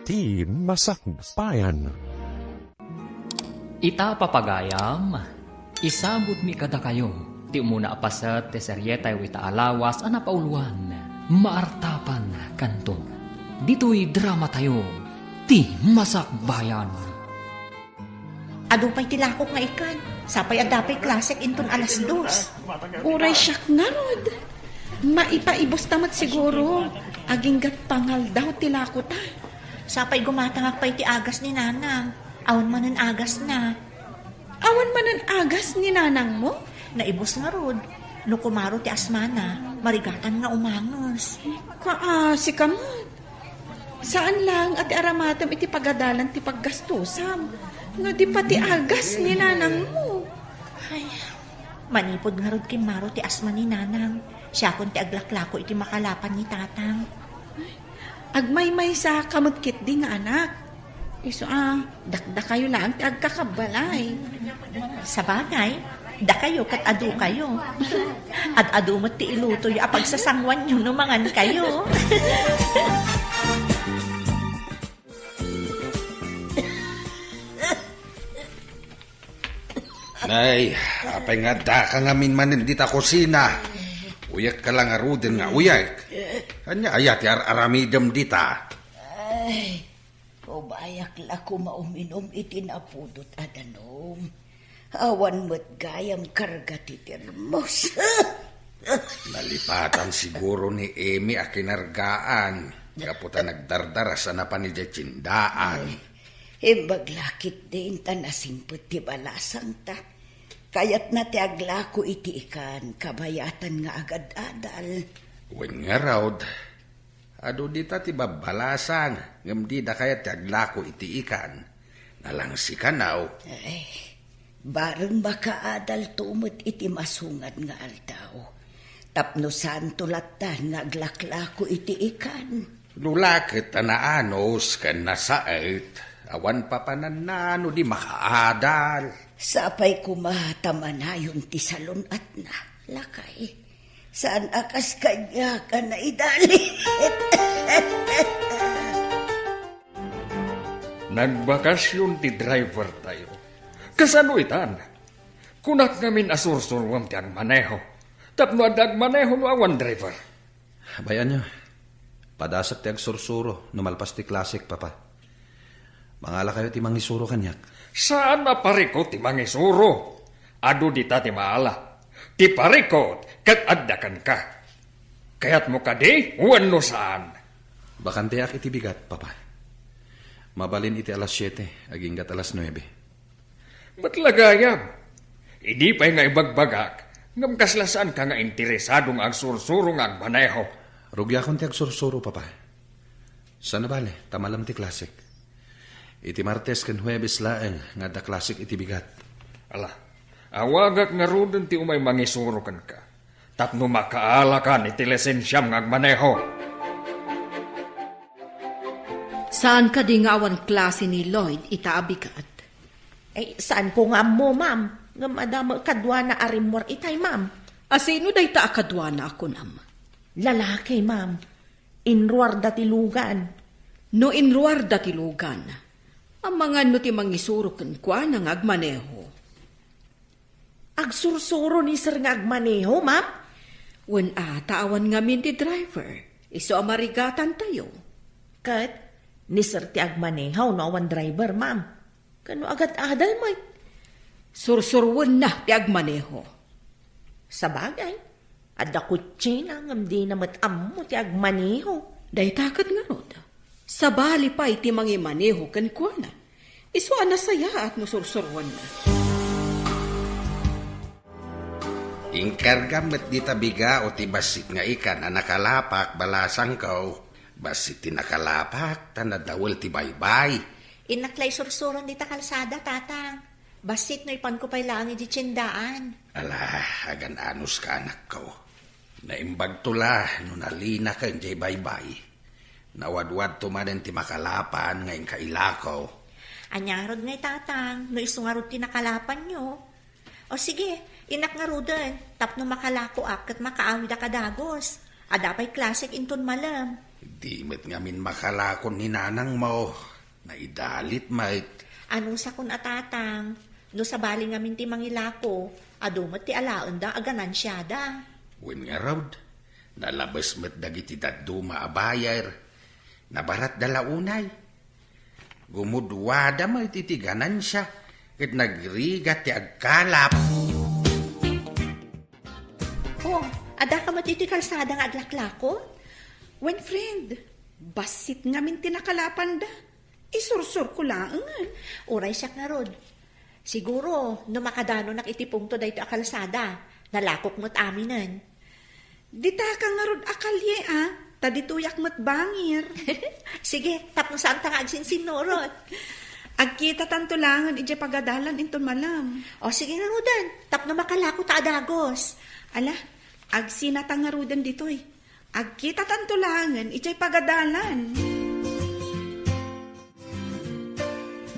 Ti Masakbayan. Ita papagayam, isabot mi kada kayo, ti umuna apasat ti seryetay wita alawas anapauluan, maartapan kanton. Dito'y drama tayo, ti Masakbayan. Adupay tilakok nga ikan, sapay adapay klasik inton 2:00. Uray siyak nga, Rod. Maipaibos tamat siguro. Aginggat pangal daw tilako ta. Sapay gumatangak pa'y ti agas ni nanang, awan manan agas na. Awan man ang agas ni nanang mo? Naibos nga rod, no kumaro ti asmana, marigatan nga umangos. Kaasi ka mo. Saan lang at aramatam iti pagadalan ti paggastusam? No di pati agas ni nanang mo. Ay, manipod nga rod kimaro ti asma ni nanang. Siya kon ti aglaklako iti makalapan ni tatang. Agmay-may sa kamutkit di nga anak. Iso dakda kayo lang ti agkakabalay. Sa bagay, da kayo kat adu kayo. At adu mo't ti ilutoy a pagsasangwan nyo numangan kayo. Nay, apay nga da ka nga minmanin dita kusina. Uyak ka lang aruden nga uyak. Kanya ayat yar aramidem dita. Ay, kubayak la ko mauminom itinapudot adanom. Awan mo't gayam karga ti termos. Nalipatan siguro ni Amy a kinargaan. Kaputa nagdardara sa napanidya tsindaan. Imbaglakit din ta nasimpot ti balasang ta. Kayat na ti aglako iti ikan, kabayatan nga agad-adal. Wen nga raod, ado dita ti babalasan, ngam di da kaya ti aglako iti ikan. Nalang si kanaw. Ay, bareng makaadal tumot iti masungad nga aldaw. Tapno santo latan nga aglaklako iti ikan. Lulakit anaanos kan nasait, awan papananano di makaadal. Sapay kumatamanayon ti salon at na, lakay. Saan akas kanya ka na idali? Nagbakasyon ti driver tayo. Kasano itan? Kunak namin asursurwam ti agmaneho. Tapno adag maneho no awan driver. Bayan nyo, padasak ti agsursuro, numalpas ti klasik, papa. Mangala kayo ti mangisuro kanyak. Saan maparikot ti mangisuro? Ado dita ti maala. Ti parikot, kat addakan ka. Kayat mo kadi, uwan no saan. Bakante ak iti bigat, papa. Mabalin iti 7:00, aginggat 9:00. Ba't lagayam? Idi pa'y nga ibagbagak, ngam kaslasaan ka nga interesadong ang sursuro nga maneho. Rugya kon ti agsursuro, papa. Sana bale, tamalam ti klasik. Iti Martes ken Huwebes laeng nga da klasik iti bigat. Ala, awagak nga rudon ti umay mangisuro kan ka. Tapno makaala ka iti lisensyam nga maneho. Saan ka di nga awan klase ni Lloyd itaabikat? Ay, saan ko nga mo, ma'am? Nga madama kadwa na arimor itay, ma'am. Asino day ta akadwa na ako nam? Lalaki, ma'am. Inruar dati lugan. No inruar dati lugan. Ang mga no ti mangisuro ken kwa nang agmaneho. Agsursuro ni sir nga agmaneho, ma'am? Wen taawan nga min ti driver. Iso amarigatan tayo. Kat, ni sir ti agmaneho no awan driver, ma'am. Kano agad adal mo? Sursurwan na ti agmaneho. Sa bagay, adda kutsina ngam di na matammo ti agmaneho. Day takat nga rod. Sa bali pa iti mangimaneho ken kuana. Iso anasaya at no sursurwan na. Ingkargam met dita biga o ti basit nga ikan na nakalapak balasang kaw. Basit ti nakalapak tanadawal ti baybay. Inaklay sursuron di ta kalsada, tatang. Basit no ipan ko pa'y langi di tsindaan. Ala, agan anus ka anak ko. Naimbag tula no nalina ka jay baybay. Nawadwad tumaden ti makalapan ngayon kailakaw. Anyarod ngay tatang, no isungarod ti nakalapan nyo. O sige, inak nga rudan, tapno makalako ak at makaawid a kadagos. Adapay klasik inton malam. Di met ngamin makalakon ni nanang mo. Naidalit mait. Anong sakon atatang? No sa bali nga minti mangilako, adumat ti alaon da aganan siya da. Wen nga raud, nalabas met dagiti daddo maabayar. Nabarat dalaunay. Gumudwada may titiganan siya. Ket nagrigat ti agkalap. Oh, ada ka matiti kalsada nga aglaklako? When friend, basit nga min tinakalapan da. Isursur ko lang. Uray siya nga rod. Siguro, no makadano nakitipong to dahito a kalsada, nalakok mo't aminan. Dita ka nga rod akalye tadituyak mo't bangir. Sige, tapos saan ta nga agsinsin no, Rod? Agkita tanto langan ije pagadalan inton malam. O sige nga, Rodan, tapno makalako ta adagos. Ala, agsinata nga rudan ditoy. Agkita tanto langan ije pagadalan.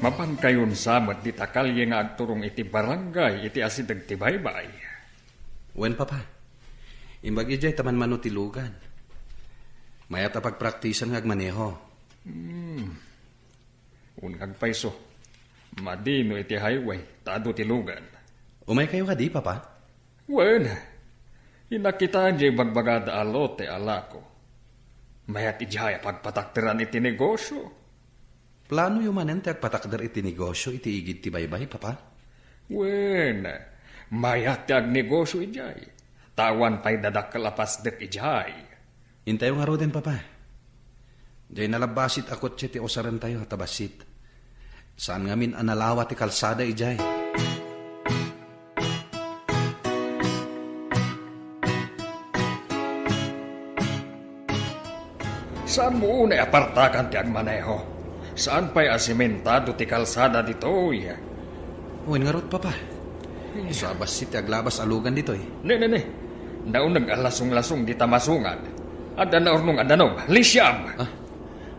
Mapan kayon samat di takalye nga agturong iti barangay iti asidag ti baybay. Wen papa, imbag ijay taman manutilugan. Mayat pagpraktisan nga agmaneho. Unang paiso, madino iti highway, tado ti lugan. Umay kayo ka di, papa? Wen, inakita jay bagbagada alote alako. Mayat ijaya pagpataktiran iti negosyo. Plano yumanen ti agpatakder iti negosyo iti igid ti baybay, papa? Wen, mayat ti agnegosyo ijay. Tawan pa'y dadakalapas dek ijay. Intayo nga ro din, papa. Diyay nalabasit akot siya ti osaran tayo tabasit. Saan ngamin analawa ti kalsada ijay? Saan mo unay apartakan ti agmaneho? Saan pa'y asimentado ti kalsada ditoy? Uwin nga rot, papa. Sa basit ti aglabas alugan dito eh. Ne. Naun nag-alasong-lasong di tamasungan. Adanaornong adanog, lisyam!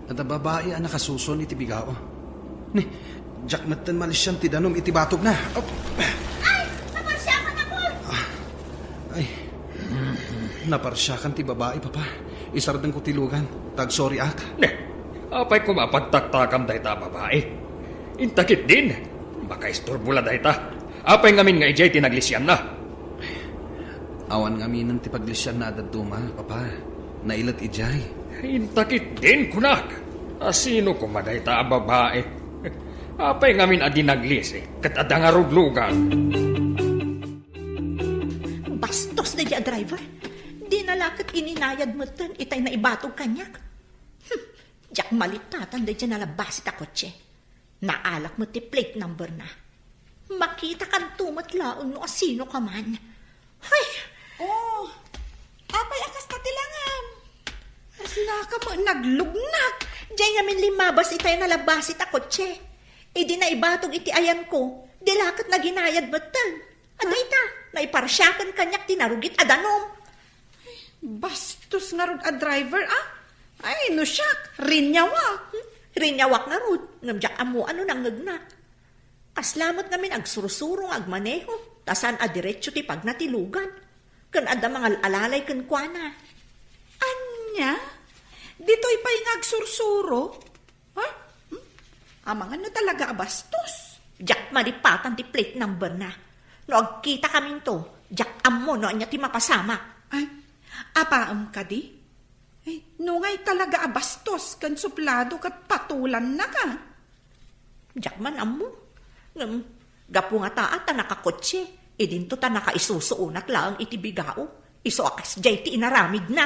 At babae ang nakasuson iti bigao. Ni, Jack matan malisyam ti danom iti batog na. Ay, naparsyakan ako! Ay, naparsyakan ti babae, papa. Isardang ko tilugan. Tag sorry ak. Ne, apay ko mapagtaktakam dayta babae. Intakit din. Baka istorbula dayta. Apay ngamin nga ijay tinaglisyam na. Awan ngamin ti paglisyan na adaduma, papa. Nailat ijay. Intakit din kunak. Asino kumaday ta babae? Apay ngamin adi naglis kat adang aruglugan. Bastos na diya, driver. Di nalakat ininayad mo tan, itay na ibatog kanyak. Diyak malitatan na diya nalabasit a kotse. Naalak mo ti plate number na. Makita kan tumatlaon no asino ka man. Ay! Oh, apay akas katilangan. Asla ka mo naglugnak. Diyan ngamin limabas itay nalabasit a kotse. Idi na ibatog iti ayan ko. Dilakat na ginayad batan. Aday ta, naiparsyakan kanyak tinarugit adanom. Bastos nga rod a driver, Ay, no siyak, rinyawak. Rinyawak na rod, namjak amo ano nang ngagnak. Kaslamat namin agsurusurong agmaneho, tasan a diretso ti pagnatilugan. Kan ada mga alalay kan kuana. Anya? Dito'y pa'y ngagsursuro? Ha? Amang ano talaga abastos? Jak maripatan ti plate number na. No agkita kami to, jak amo no anya ti mapasama. Ay, apaam ka di? Ay, nungay talaga abastos kan suplado kat patulan na ka. Jak man amo. Gapu nga taat ta nakakotse. Idinto ta nakaisusuunat lang iti bigao. Iso akas jay ti inaramid na.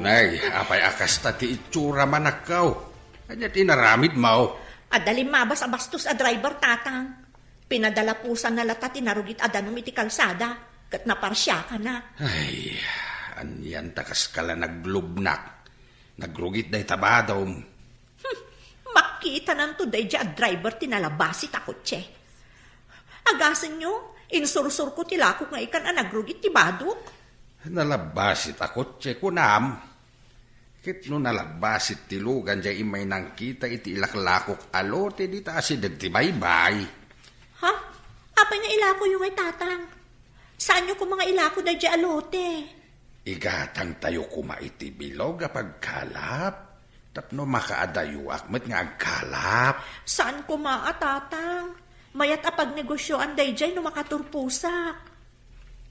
Nay, apay akas ta ti itsura manakaw. Kanya tinaramid mao. Adalim mabas abastos a driver tatang. Pinadala pusan na lata tinarugit adanom iti kalsada. Kat naparsya ka na. Ay, anyan takas kala naglubnak. Nagrugit day tabadaw. Makita nan to day a driver tinalabasit a kotse. Agasan nyo, insursur ko tilako nga ikan a nagrugit ti badok. Nalabasit ako, tse kunam. Kit no nalabasit tilugan jay imay nang kita iti ilaklakok alote di taasi dagtibaybay. Ha? Apay nga ilako yung ay tatang? Saan nyo ko mga ilako na dya alote? Igatang tayo kumaiti bilog apag kalap. Tapno makaadayuak met nga agkalap. Saan ko tatang? Mayat apag negosyoan dayjay no makaturpusak.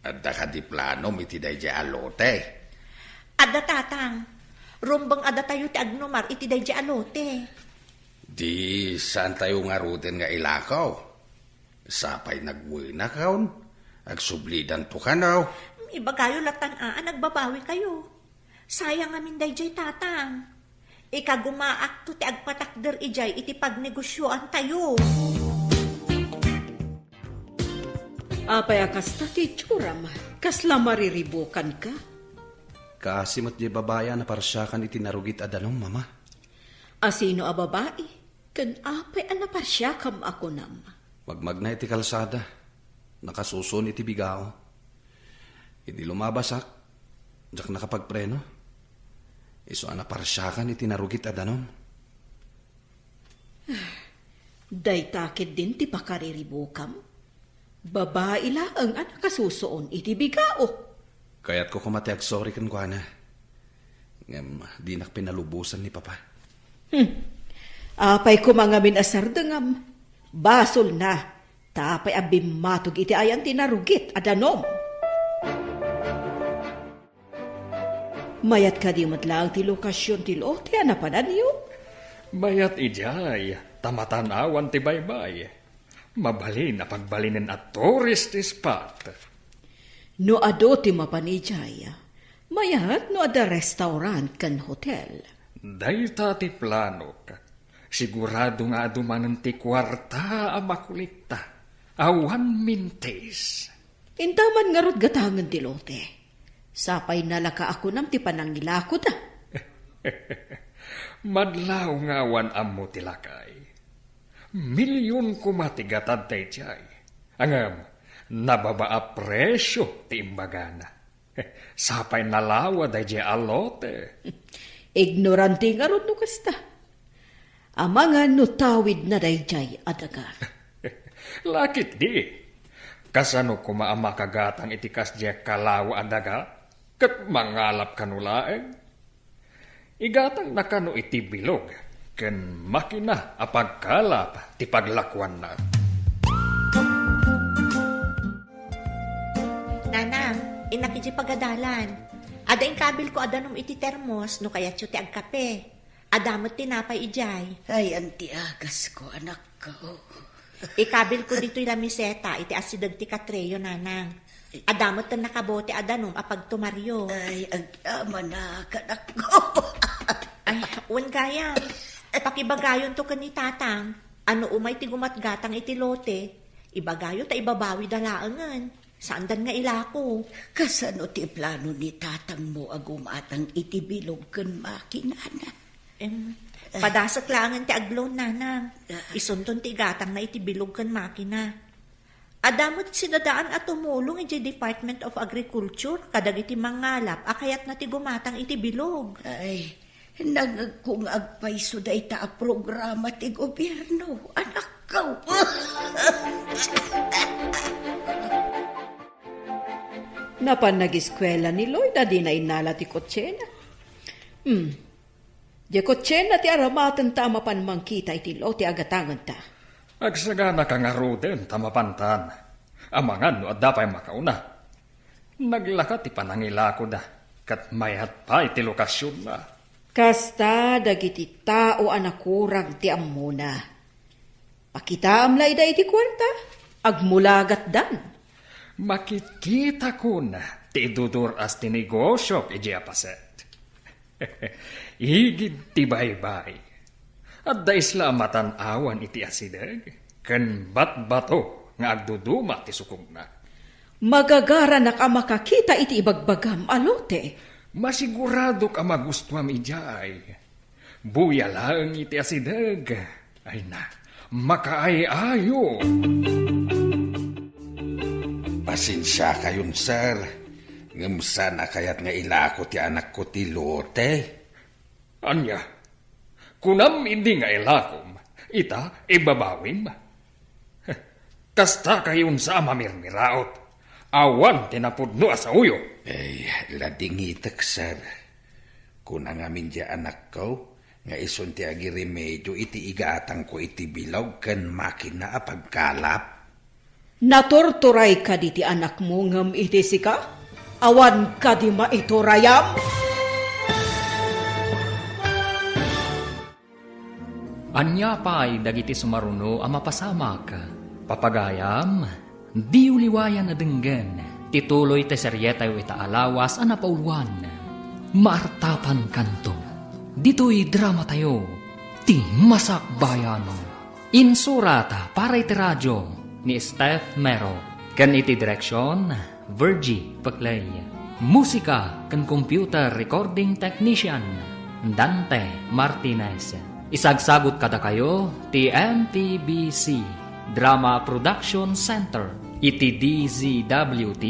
Adda ka di plano iti dayjay alote. Adda tatang, rumbang ada tayo ti agnomar iti dayjay alote. Di saan tayo nga ruten nga ilakaw? Sapay nagwina kaon. Agsublidan to ka now. Iba kayo latanaan, nagbabawi kayo. Sayang amin dayjay tatang. Ikagumaak to ti agpatakder ijay iti pagnegosyoan tayo. Apay akasta ti tsuram, kasla mariribukan ka. Kasimot di babaya na parsyakan iti narugit adanong, mama. Asino a babae, kan apay anaparsya kam ako nam. Magmag na iti kalsada, nakasusun iti bigao. Hindi lumabasak, jak nakapagpreno. Iso anaparsyakan iti narugit adanom. Daytakid din ti pakariribukam. Babae lang ang nakasusoon iti bigao. Kaya't ko kumatiag sorry kan kwa na. Ngam, di nak pinalubusan ni papa. Apay ko mga minasar dengam. Basol na. Tapay abimatog iti ayan tinarugit adanom. Mayat ka di matlang ti lokasyon ti lote anapanan niyo? Mayat ijay, tamatanawan ti baybay. Mabalin na pagbalinin at tourist spot. No ado ti mapanijay, mayat no ada restaurant kan hotel. Dayta ti planok. Sigurado nga adumanan ti kwarta a makulikta. Awan mintes. Intaman nga rod gatangan ti lote. Sapay nalaka ako nam ti panangilako da. Madlaw nga awan ammo ti lakay. Milyon kumatigatad tayo tiyay. Angam, nababaa presyo ti imbagana. Sapay nalawa dahi di alote. Ignorante nga ron no kasta. Amangan no tawid na dayjay adaga. Lakit di. Kasano kumaama kagatang itikas di kalawa adaga? Kat mangalap kanulaeng. Igatang nakano iti bilog. Ken makina apagkalap ti paglakwan na. Nanang, inakiji pagadalan. Ada yung kabil ko adanom iti termos no kaya ti agkape. Adamot tinapay ijay. Ay, anti agas ko, anak ko. Ikabil ko dito yung lamiseta iti asidag ti katreyo nanang. Adamot na nakabote adanom apag tumaryo. Ay, agama na, anak ko. Ay, uwan gayam. Pakibagayon to kani tatang. Ano umay ti gumatgatang iti lote. Ibagayo ta ibabawi dalaangan. Saan dan nga ilako? Kasano ti plano ni tatang mo agumatang itibilog kan makinana? Padasak langan ti agloon nanang. Isunton ti gatang na itibilog kan makina. Adamot sinadaan at tumulong iti Department of Agriculture kadag iti mangalap akayat na ti gumatang iti bilog. Ay, kung agpaiso da ita a programa ti gobyerno, anak ko. Napan nag-eskwela ni Lloyd, di na inala ti kotsena. Di kotsena ti aramatan tama pan mangkita iti lo ti agatangan ta. Agsagana ka nga ruden tamapantan. Amangan no at dapay makauna. Naglaka ti panangilako da. Kat mayat pa iti lokasyon na. Kasta dagiti tao anakurang ti ammuna. Pakita amlay da iti kwarta. Agmulagat dan. Makikita ko na ti idudur as ti negosyo iji apaset. Higid ti baybay. At da isla matan-awan iti asidag. Ken bat-bato nga agduduma ti sukog na. Magagara na ka makakita iti ibagbagam alote. Masigurado ka magustuam ijay. Buya lang iti asidag. Ay na, makaay-ayo. Pasensya kayon, sir. Ngamsa na kayat nga ilako ti anak ko ti lote. Anya, kunam hindi nga ilakom, ita ibabawim. Kasta kayon sa mamirmiraot. Awan tinapudno sa uyo. Ay, ladingitak, sir. Kung ang amin di anak ko, nga ison ti agi remedyo iti igaatang ko iti bilog kan makina a pagkalap. Natorturay ka di ti anak mo ngam iti sika? Awan ka di maiturayam? Anya pa'y dagiti sumaruno ang mapasamak. Papagayam, di uliwayan na denggan. Tituloy te seryetay itaalawas ang napauluan. Maartapan kanto. Dito'y drama tayo. Ti Masakbayan. Insurata para iti radyo ni Steph Mero. Kan iti direksyon, Virgie Paclay. Musika kan computer recording technician, Dante Martinez. Isagsagot kada kayo, ti MTBC Drama Production Center, iti DZWT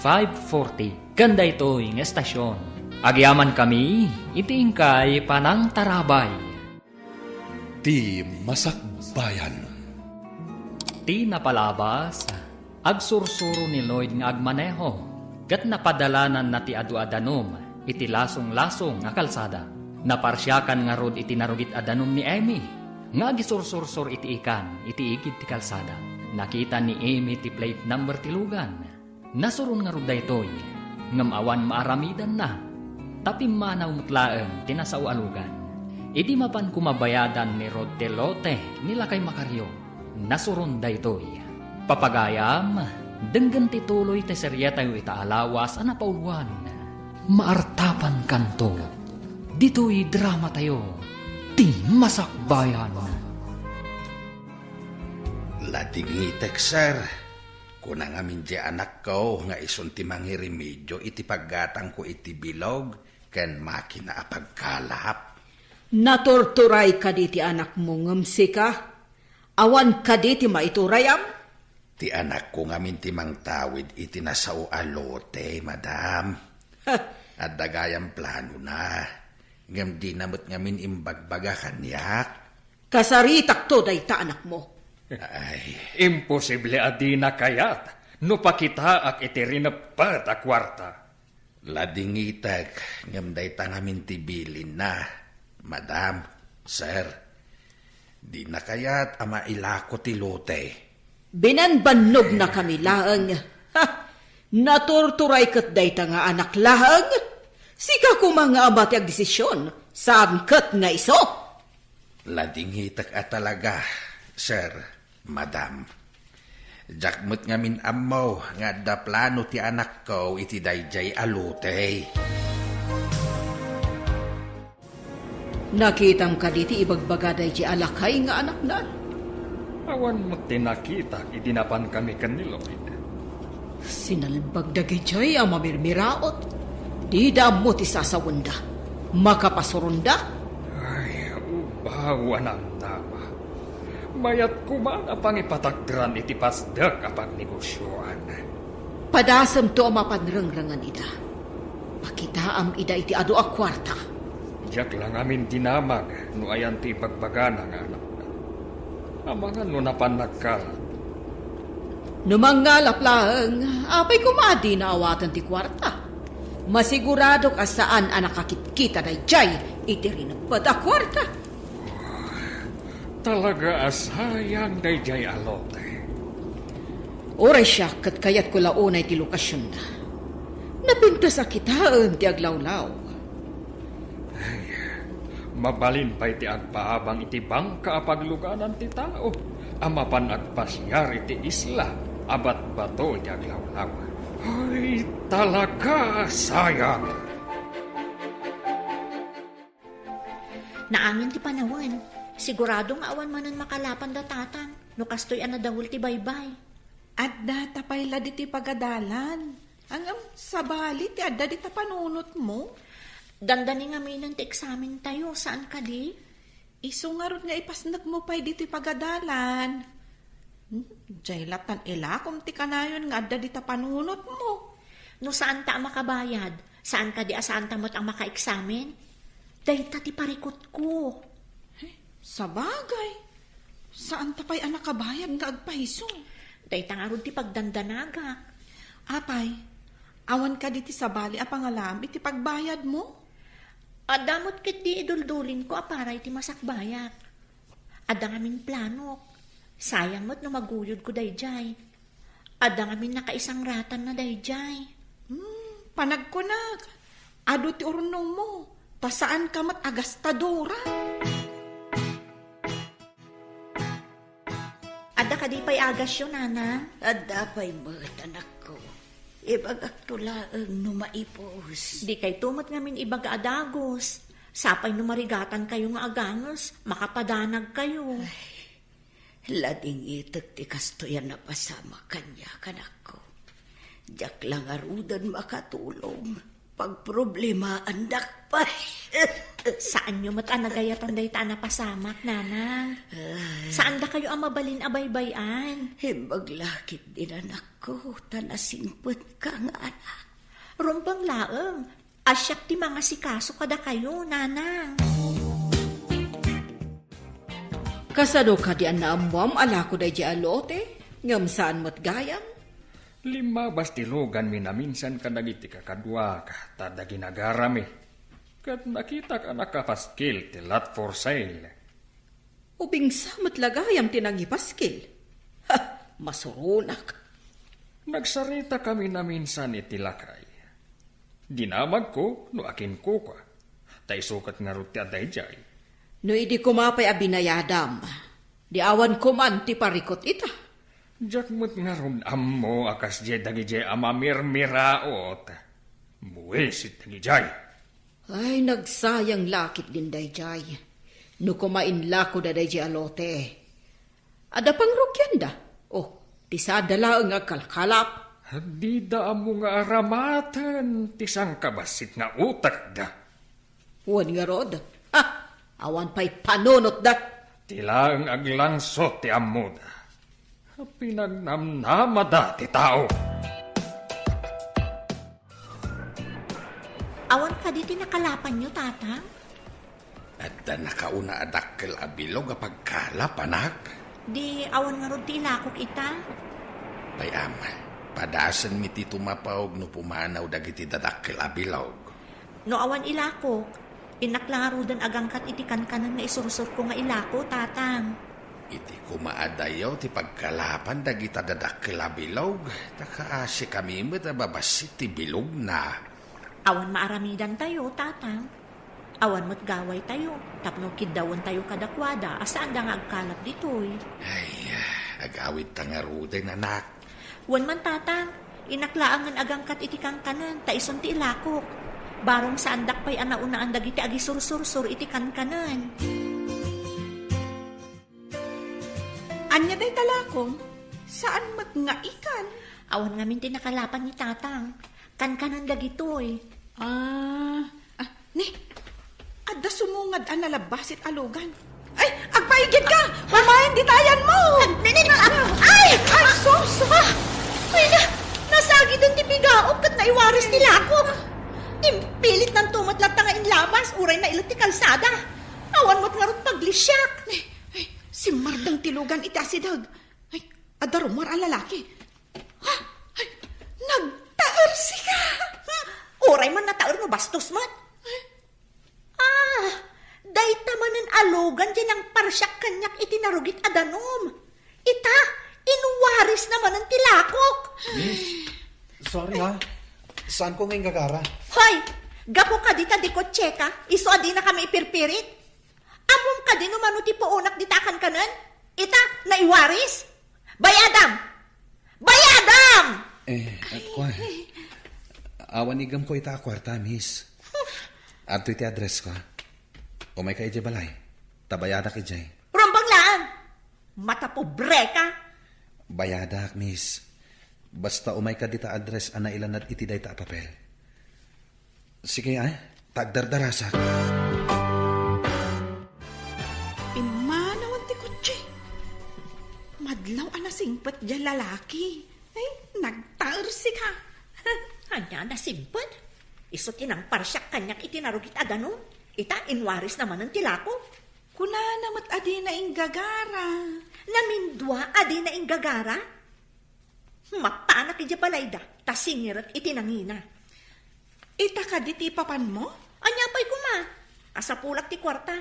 540, kanda ito'y ng estasyon. Agyaman kami, iti ingkay panang tarabay. Ti Masakbayan. Ti napalabas, agsursuro ni Lloyd nga agmaneho, kat napadalanan na ti adu-adanom, iti lasong-lasong nga kalsada. Naparsyakan nga rod iti narugit adanom ni Amy. Nga gisursur-sur iti ikan, iti igid ti kalsada. Nakita ni Amy ti plate number tilugan. Nasurun nga rod daytoy. Ngam awan maaramidan na. Tapi manaw mutlaeng tinasaw alugan. Idi mapan kumabayadan ni Rod Telote nila kay Makaryo. Nasurun daytoy. Papagayam, denggan tituloy ti seryetay itaalawas ang napauluan. Maartapan kanto. Dito'y drama tayo, ti Masakbayan. Ladingitak, sir. Kung ang amin di anak ko, nga ison ti mangiremedyo, iti paggatang ko iti bilog, kan makina a pagkalap. Natorturay ka di ti anak mo ngam sika? Awan ka di ti maiturayam? Ti anak ko ngamin ti mangtawid, iti nasao alote, madam. At dagayang plano na. Ngam di namot ngamin imbagbaga kanyak. Kasaritak to day ta anak mo. Ay, Imposible adi na kayat, no pakita ak iti rinapat a kwarta. ladingitag ngam day ta ngamin tibilin na. Madam, sir, di na kayat ama ilako ti lote. Binanbanog na kami laang. Ha! Natorturay kat day ta nga anak laang. Sika ko mga abati ag desisyon. Saan kat nga iso? Ladingitak at talaga, sir, madam. Jakmut ngamin amaw nga da plano ti anak ko iti dayjay alutay. Nakitam ka diti ibagbaga dayjay alakay nga anak na. Awan mo tinakita, idinapan kami kaniloid. Sinalbag dagijay ang mamirmiraot. Di mo ti sasawanda. Makapasurunda. Ay, ubawan ang tama. Mayat kuman apang ipatagdran iti pasdag apang negosyoan. Padasam to ang mapanrangrangan ida. Pakitaam ida iti adu a kwarta. Jak lang amin dinamag, no ayan ti pagbagana nga anak. Amangan no napanagkal. Numangalap lang, apay kumadi na awatan ti kwarta. Masigurado ka saan ang nakakita na jay, iti rin a kwarta. Talaga asayang dayjay alote. Oray siya kat kayat ko launay ti lokasyon na. Napintas sa kitaan ti aglawlaw. Mabalin pa iti agpaabang iti bangka apagluganan ti tao. Amapan agpasyar iti isla, abat bato iti aglawlaw. Ay, talaga sayang. Naangin ti panawan. Sigurado nga awan manan makalapan da tatan. No kastoy anadawul ti baybay. At data pa'y ladi ti pagadalan. Ang sabali ti adda di tapanunot mo. Dandani nga may ti eksamen tayo. Saan ka di? Iso nga ron nga ipasnag mo pa'y di ti pagadalan. Jaylatan ilakom ti kanayon nga adda di tapanunot mo. No saan ta makabayad? Saan ka di asaan tamot ang maka-eksamen? Dahil ti parikot ko. Sa bagay. Saan tapay anak kabayad nga agpahiso? Dahil nga ron ti pagdandanagak. Apay, awan ka diti sa bali a pangalam, iti pagbayad mo? Adamot kit di iduldulin ko para iti masakbayak. Adang amin planok. Sayang mo't no maguyod ko dayjay. Adang amin nakaisang ratan na dayjay. Panagkunag, ado ti urnong mo, tasaan ka mat agastadora. Ada ka di pa'y agas yun, Nana. At dapay mo't anak ko. Ibagak tulaang no maipos. Di kay tumot ngamin ibaga adagos. Sapay no marigatan kayo nga agangos, makapadanag kayo. Lading itak ti kastoyan na pasama kanya kanak ko. Diyak lang arudan makatulong. Pag problema andak pa. Saan nyo matanagayatan day ta na pasamak, Nanang? Saan da kayo ang mabalin abaybayan? Himbaglakit din anak ko. Tanasingput ka nga anak. Rumpang laeng, asyak ti mga sikaso kada kayo, Nanang. Kasano ka di anamwam ala ko day di alote? Ngam saan mo't gayam? 5 bastilugan minaminsan ka dagiti kakadwa ka tada ginagarami. Kat nakita ka nakapaskil ti lot for sale. Ubing samat lagayam tinangipaskil. Ha, masurunak. Nagsarita kami na minsan iti lakay. Dinamag ko no akin ko ka. Tay sukat nga ruti at dayjay. No idi kumapay abinayadam. Di awan ko man ti parikot ita. Jakmut nga ron ammo akas je dagijay amamirmiraot. Buwisit dagijay. Ay, nagsayang lakit din dayjay. No kumain lako da dayjay alote. Ada pang rukyanda. Oh, ti sadala nga kalkalap. Di da mo nga aramatan tisang kabasit nga utak da. Wan nga rod. Ha, awan pa'y panunot da. Tila ang aglangsot ti ammo da. Pinagnamnamada ti tao. Awan ka di tinakalapan nyo, Tatang? At nakauna adakkel abilog apag kalap, anak. Di awan nga ron ti ilakok ita? Payam, padasan mi ti tumapawag no pumanaw dagiti dadakkel abilog. No awan ilakok, inaklaro dan agangkat iti kankanan nga isurusur ko nga ilako, Tatang. Iti kumaadayaw ti pagkalapan dagita dadakkel abilog. Takaasi kami mo't babasit ti bilog na. Awan maaramidan tayo, Tatang. Awan mo't gaway tayo. Tapno kidawon tayo kadakwada. Asaan da nga agkalap ditoy? Ay, agawid tangaruden, anak. Wan man, Tatang. Inaklaangan agangkat iti kankanan. Taison ti ilakok. Barong saandak pa'y anaunaan dagiti agisursur-sur iti kankanan. Anya day talakong? Saan mat nga ikan? Awan nga minti nakalapan ni Tatang. Kankanan dagitoy. Ni, adda sumungad ang nalabasit alugan. Ay, agpaigid ka! Mamayan di tayan mo! Ay! Sos! Ay na! Nasagi doon ti bigaop kat naiwaris ni Lakok. Impilit ng tumatlat nga inlamas. Uray na ilot ti kalsada. Awan mo't nga ron paglisyak. Ay, si Mardang tilugan iti asidag. Ay, adda rumor ang lalaki. Ha? Ay, nagtaer ka! Uray man nataor no bastos man. Dayta manen alogan dyan ang parsyak kanyak itinarugit adanom. Ita, inuwaris naman ang tilakok. Miss, sorry ha. Saan ko ngayon gagara? Hoy, gapo ka dita di kotse ka, iso adi na kami ipirpirit. Amom ka din umano ti puunak ditakan kanan. Ita, naiwaris. Bayadam! Bayadam! At kwa. Awanigam ko ita kwarta, miss. Ato iti address ko. Umay ka ije balay. Tabayadak ije. Rumbang laan. Mata pobre ka. Bayadak, miss. Basta umay ka dita address ana ilanad iti dayta papel. Sige ay, tagdardarasak. Imanawan ti kutsi. Madlaw anasingpat dyan lalaki. Ay, nagtaer ka. Anya na simpad. Iso tinang parsyak kanyak itinarugit adanom. Ita, inwaris naman ang tilako. Kuna namat adi na inggagara. Namindwa adi na inggagara. Mapanak iti balay da, tasingirot iti nangina. Ita ka di ti papan mo? Anya pa'y kuma, kasapulak ti kwarta.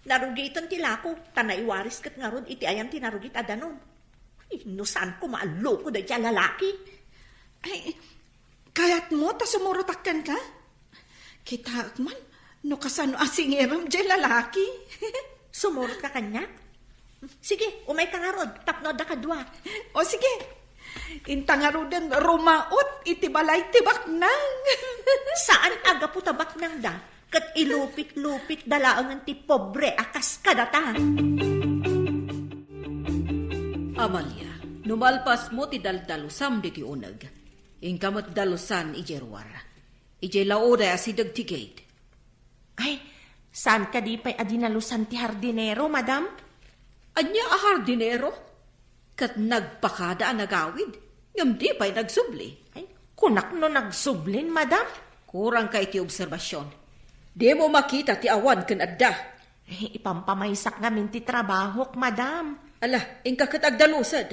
Narugitan ti lako, tanaiwaris kat nga rod iti ayan ti narugit adanom. No saan ko maaloko da dyan lalaki? Ay, kayat mo ta sumurutakkan ka? Kita man, no kasano asingiram dyan lalaki. Sumurot ka kanya? Sige, umay ka nga rod, tapno da kadwa. O sige, intangarudan rumaot iti balay tibak nang. Saan aga po tabak nang da? Kat ilupit-lupit dalaangan ti pobre akas kadata. Amalia, numalpas mo ti daldalusam di ti unag. Ingkamot dalusan ijerwar. Ije laoda asidag ti gate. Ay, saan ka di pa'y adinalusan ti hardinero, madam? Anya a hardinero? Kat nagpakada ang nagawid. Ngam di pa'y nagsubli. Ay, kunak no nagsublin, madam? Kurang ka iti obserbasyon. Di mo makita ti awan kan adda. Eh, ipampamaysak ngamin ti trabahok, madam. Ala, ingkakat agdalusad.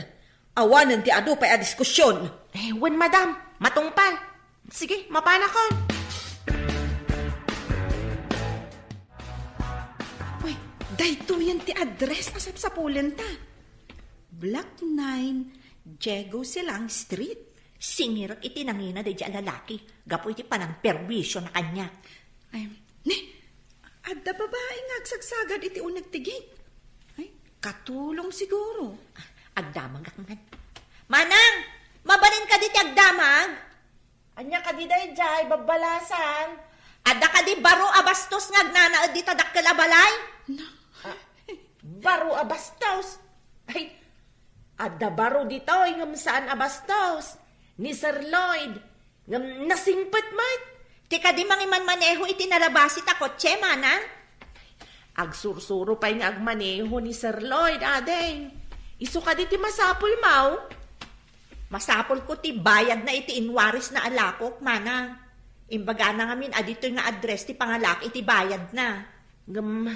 Awanan ti ado pa'y a diskusyon. Eh, wen, madam, matungpal. Sige, mapanakon. Uy, dahito yan ti address asap sa pulenta. Block 9, Diego Silang Street. Singirot iti nangina da dyan lalaki. Gapo iti panang perwisyo na kanya. Ay, ni, adda babae nga agsagsagad iti unag ti gate. Ay, katulong siguro. Agdamag akman. Manang! Mabalin ka di ti agdamag? Anya ka di day jay, babalasan. Adda ka di baro abastos nga agnanaad di tadak kalabalay? Baro abastos. Ay, adda baro dito, ngam saan abastos. Ni Sir Lloyd, ngam nasingpet mat. Tika di mangiman maneho iti nalabasi ta kotse, manang? Agsursuro pa'y nga agmaneho ni Sir Lloyd, adeng. Isu ka di ti masapul, mau. Masapol ko ti bayad na iti inwaris na alakok, manang. Imbaga na ngamin, adito nga address ti pangalak iti bayad na. Ngam,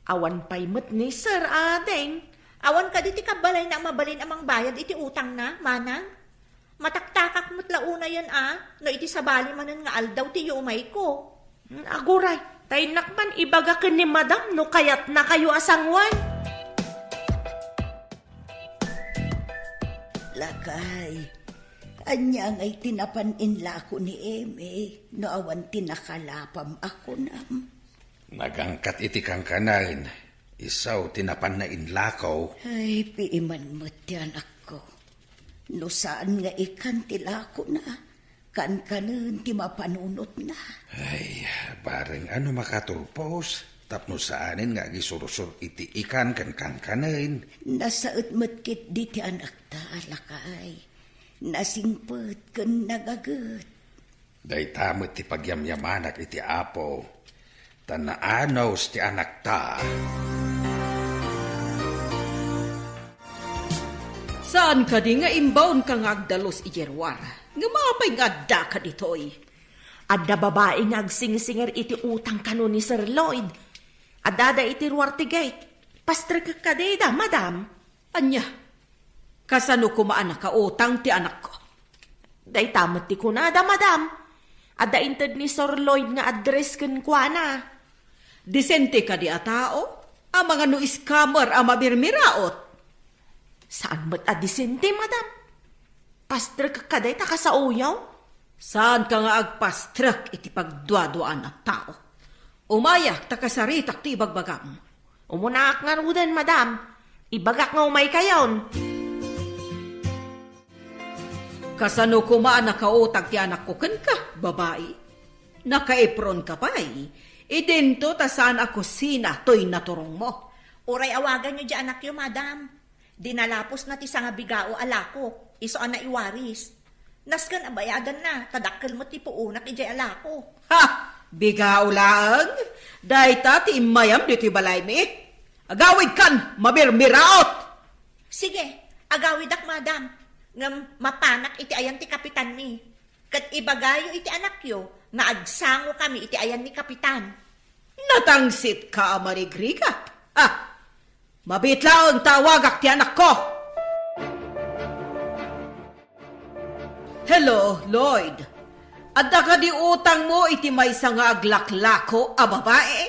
awan pa'y mat ni Sir, adeng. Awan ka di ti kabalay na mabalin amang bayad iti utang na, manang. Mataktakak mo't launa yan no iti sabali manan nga aldaw ti umay ko. Aguray, tay nakman ibaga ka ni madam no kayat na kayo asangwan. Lakay, anya nga'y tinapaninla ko ni Eme, no awan tinakalapam ako nam. Nagangkat iti kang kanain. Isaw tinapan na inlakaw. Ay, piiman mo't yan ako. No saan nga ikan tilako na, kan-kanan ti mapanunot na. Ay, bareng ano makatulpos. Tapno saanin nga gisurusur iti ikan kan kanin. Nasaot matkit di ti anak ta, lakay. Nasingpet kan nagagat. Day tamot ti pagyamyamanak iti apo. Tanaanaws ti anak ta. Saan ka di nga imbaon ka nga agdalos ijerwar? Nga mapay nga adda ka ditoy. Adda babae nga agsingisinger iti utang kano ni Sir Lloyd. Adada iti ruartigay. Pastrek ka da, madam. Anya, kasano kumaan ka utang ti anak ko? Day tamot ti kunada, madam. Adda inted ni Sir Lloyd nga address kun kwa na. Disente ka di a tao? Ang mga no scammer ang mabirmiraot. Saan ba't adisente, madam? Pastrek ka day taka sa uyaw? Saan ka nga agpastrek iti pagdwadwaan at tao? Umayak takasaritak ti ibagbagam. Umunaak nga rudan, madam. Ibagak nga umay kayon. Kasano kumaan nakautag ti anak ko kan ka, babae? Nakaepron ka pa'y. Idento ta saan ako sina to'y naturong mo. Uray awagan nyo di anak yo, madam. Dinalapos na ti sanga bigao alako. Iso na iwaris. Naskan abayadan na. Tadakkel mo ti puunak ijay alako. Ha! Bigaw lang? Dahita ti imayam di ti balay mi? Agawid kan, mabirmiraot! Sige, agawidak, madam. Ngam mapanak iti ayan ti kapitan mi. Kat ibagayo iti anak yo, na agsango kami iti ayan ni kapitan. Natangsit ka, marigrigat. Ah! Mabitla ang tawagak ti anak ko! Hello, Lloyd. Adda ka di utang mo iti may nga aglaklako a babae?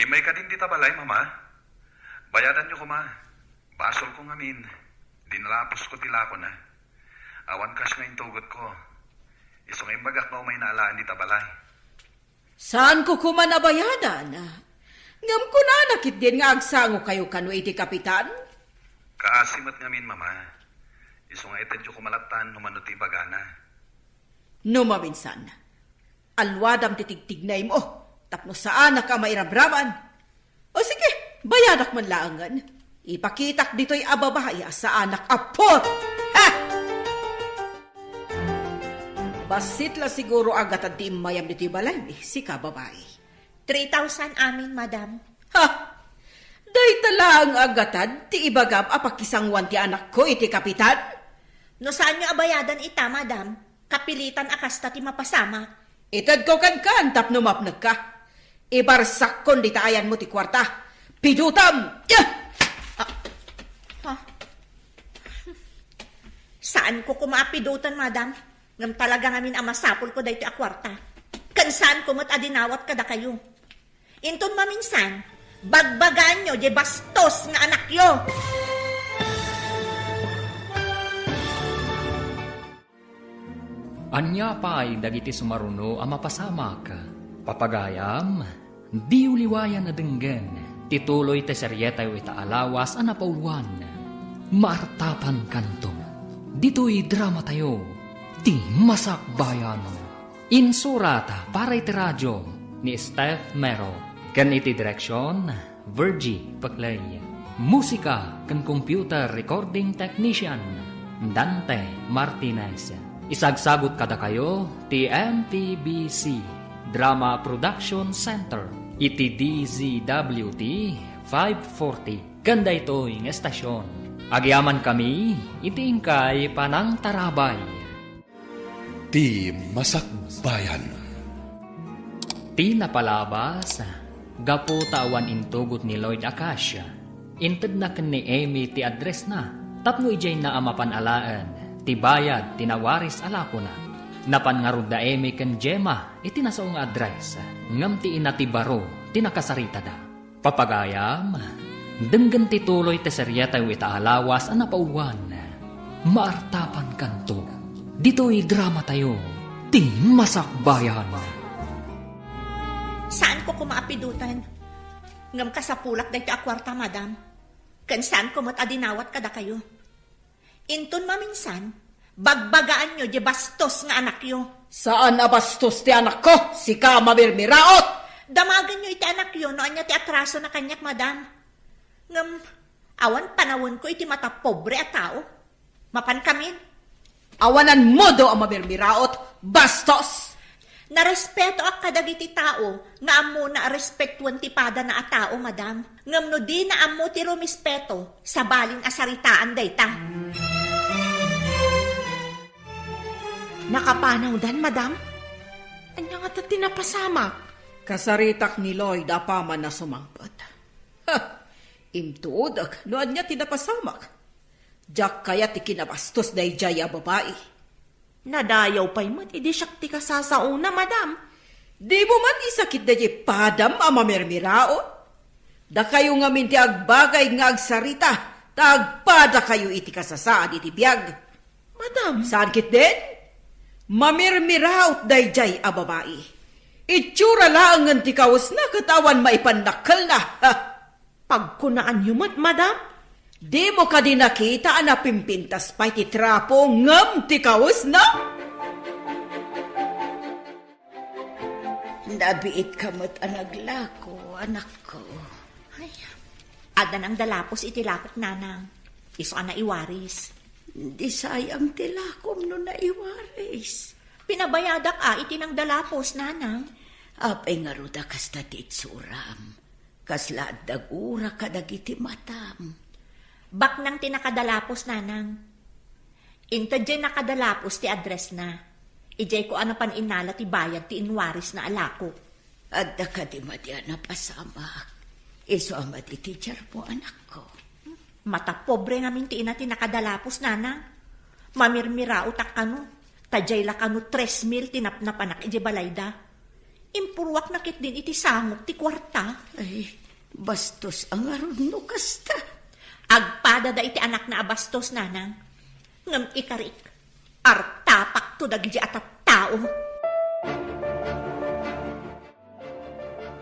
Imay ka din dita balay, mama. Bayadan nyo ko, ma. Basol ko ngamin. Dinalapos ko tilako na. Awan cash nga tugot ko. Isong imbagak na umay naalaan dita balay. Saan ko kumanabayadan? Ngam ko na nakit din nga agsango kayo kano iti kapitan? Kaasimat ngamin, mama. Isong nga itadyo ko malatan numanuti bagana. No maminsan. Alwadam titigtignay mo. Tapno saan ka mairabraman. O sige, bayadak man laangan. Ipakitak dito'y ababaya sa anak apot. Ha! Basit la siguro agat at di mayam dito'y balay, si kababae. 3,000 amin, madam. Ha! Day talang agatan, ti ibagam apakisangwan ti anak ko iti kapitan. No saan nyo abayadan ita, madam? Kapilitan akasta ti mapasama. Itad ko kan tapno mapnag ka. Ibarsak kon di taayan mo ti kwarta. Pidutam! Saan ko kumaapidutan, madam? Ngam talaga ngamin amasapol ko dahito akwarta. Kan saan ko mat adinawat kada kayo. Inton maminsan, bagbagaan nyo, di bastos nga anak yo. Anya pa'y dagiti sumaruno ang mapasamak. Papagayam, di uliwayan na denggen. Tituloy te seryetay ita alawas ang napauluan. Maartapan kanto. Dito'y drama tayo. Ti Masakbayan. Insurata para iti radyo ni Steph Mero. Kan iti direksyon, Virgie Paclay. Musika kan computer recording technician, Dante Martinez. Isagsagot kada kayo, ti MTBC Drama Production Center, iti DZWT 540. Ganda ito'y ng estasyon. Agyaman kami, iti ingkay Panang Tarabay. Ti Masakbayan. Ti napalabas, gapo tawan intugot ni Lloyd Acacia. Inted na ken ni Amy ti address na, tapno ijay na amapan-alaan. Ti bayad, tinawaris alako na. Napan nga da Amy ken Gemma, iti nasaong address. Ngam ti ina ti baro, tinakasarita da. Papagayam, denggan ti tuloy ti seryeta yu ita alawas ang napauwan. Maartapan kanto. Dito'y drama tayo, ti Masakbayan. Saan ko kumaapidutan? Ngam kasapulak dahito akwarta, madam. Kan saan ko mat adinawat kada kayo. Inton maminsan, bagbagaan nyo, di bastos nga anak yo. Saan na bastos ti anak ko? Si ka mabirmiraot! Damagan nyo iti anak yo, noan niya ti atraso na kanyak, madam. Ngam, awan panawon ko iti mata pobre at tao. Mapan kamin. Awanan mo do ang mabirmiraot, bastos! Narespeto ak kadagiti tao, nga amo na respektuan ti pada na a tao, madam. Ngam no di na amo ti rumispeto, sa balin asaritaan dayta. Nakapanaw dan, madam? Anya nga ta tinapasama? Kasaritak ni Lloyd apaman na sumangpot. Ha! Imtuodag, noan niya tinapasamak. Diyak kaya ti kinabastos day jaya babae. Nadayaw pa'y mat, idi siyak ti kasasauna, madam. Di mo man isakit day padam ang mamermiraot. Da kayo nga minti agbagay nga agsarita, tagpada kayo iti kasasaan iti biyag. Madam, Saan kit din? Mamirmiraot day jay a babae. Itsura lang ang tikawas na katawan maipandakal na. Ha! pagkunaan yumat, madam. Di mo ka din nakita na pimpintas pa iti trapo ngam tikawas na? Nabiit ka mo't anaglako, anak ko. Ay, ada nang dalapos iti lakot nanang. Iso na iwaris. Di sayang tilakom no naiwaris. Pinabayadak iti nang dalapos nanang. Apay nga ruda kasta ti itsuram. Kasla dagura kadagiti matam. Bak nang tinakadalapos nanang. Inta dyan nakadalapos ti address na. Ijay ko ano pan inala ti bayad ti inwaris na alako. Adda ka di madya na pasamak. Iso amat iti teacher mo, anak ko. Mata pobre nga minti ina ti nakadalapos nanang. Mamirmira utak kano. Tajay la kanu 3,000 tinapnapanak iti balayda. Impurwak nakit din iti sangok ti kwarta. Ay, bastos ang arunno kasta. Agpada da iti anak na abastos, nanang. Ngam ikarik. Artapak to dagiti atat tao.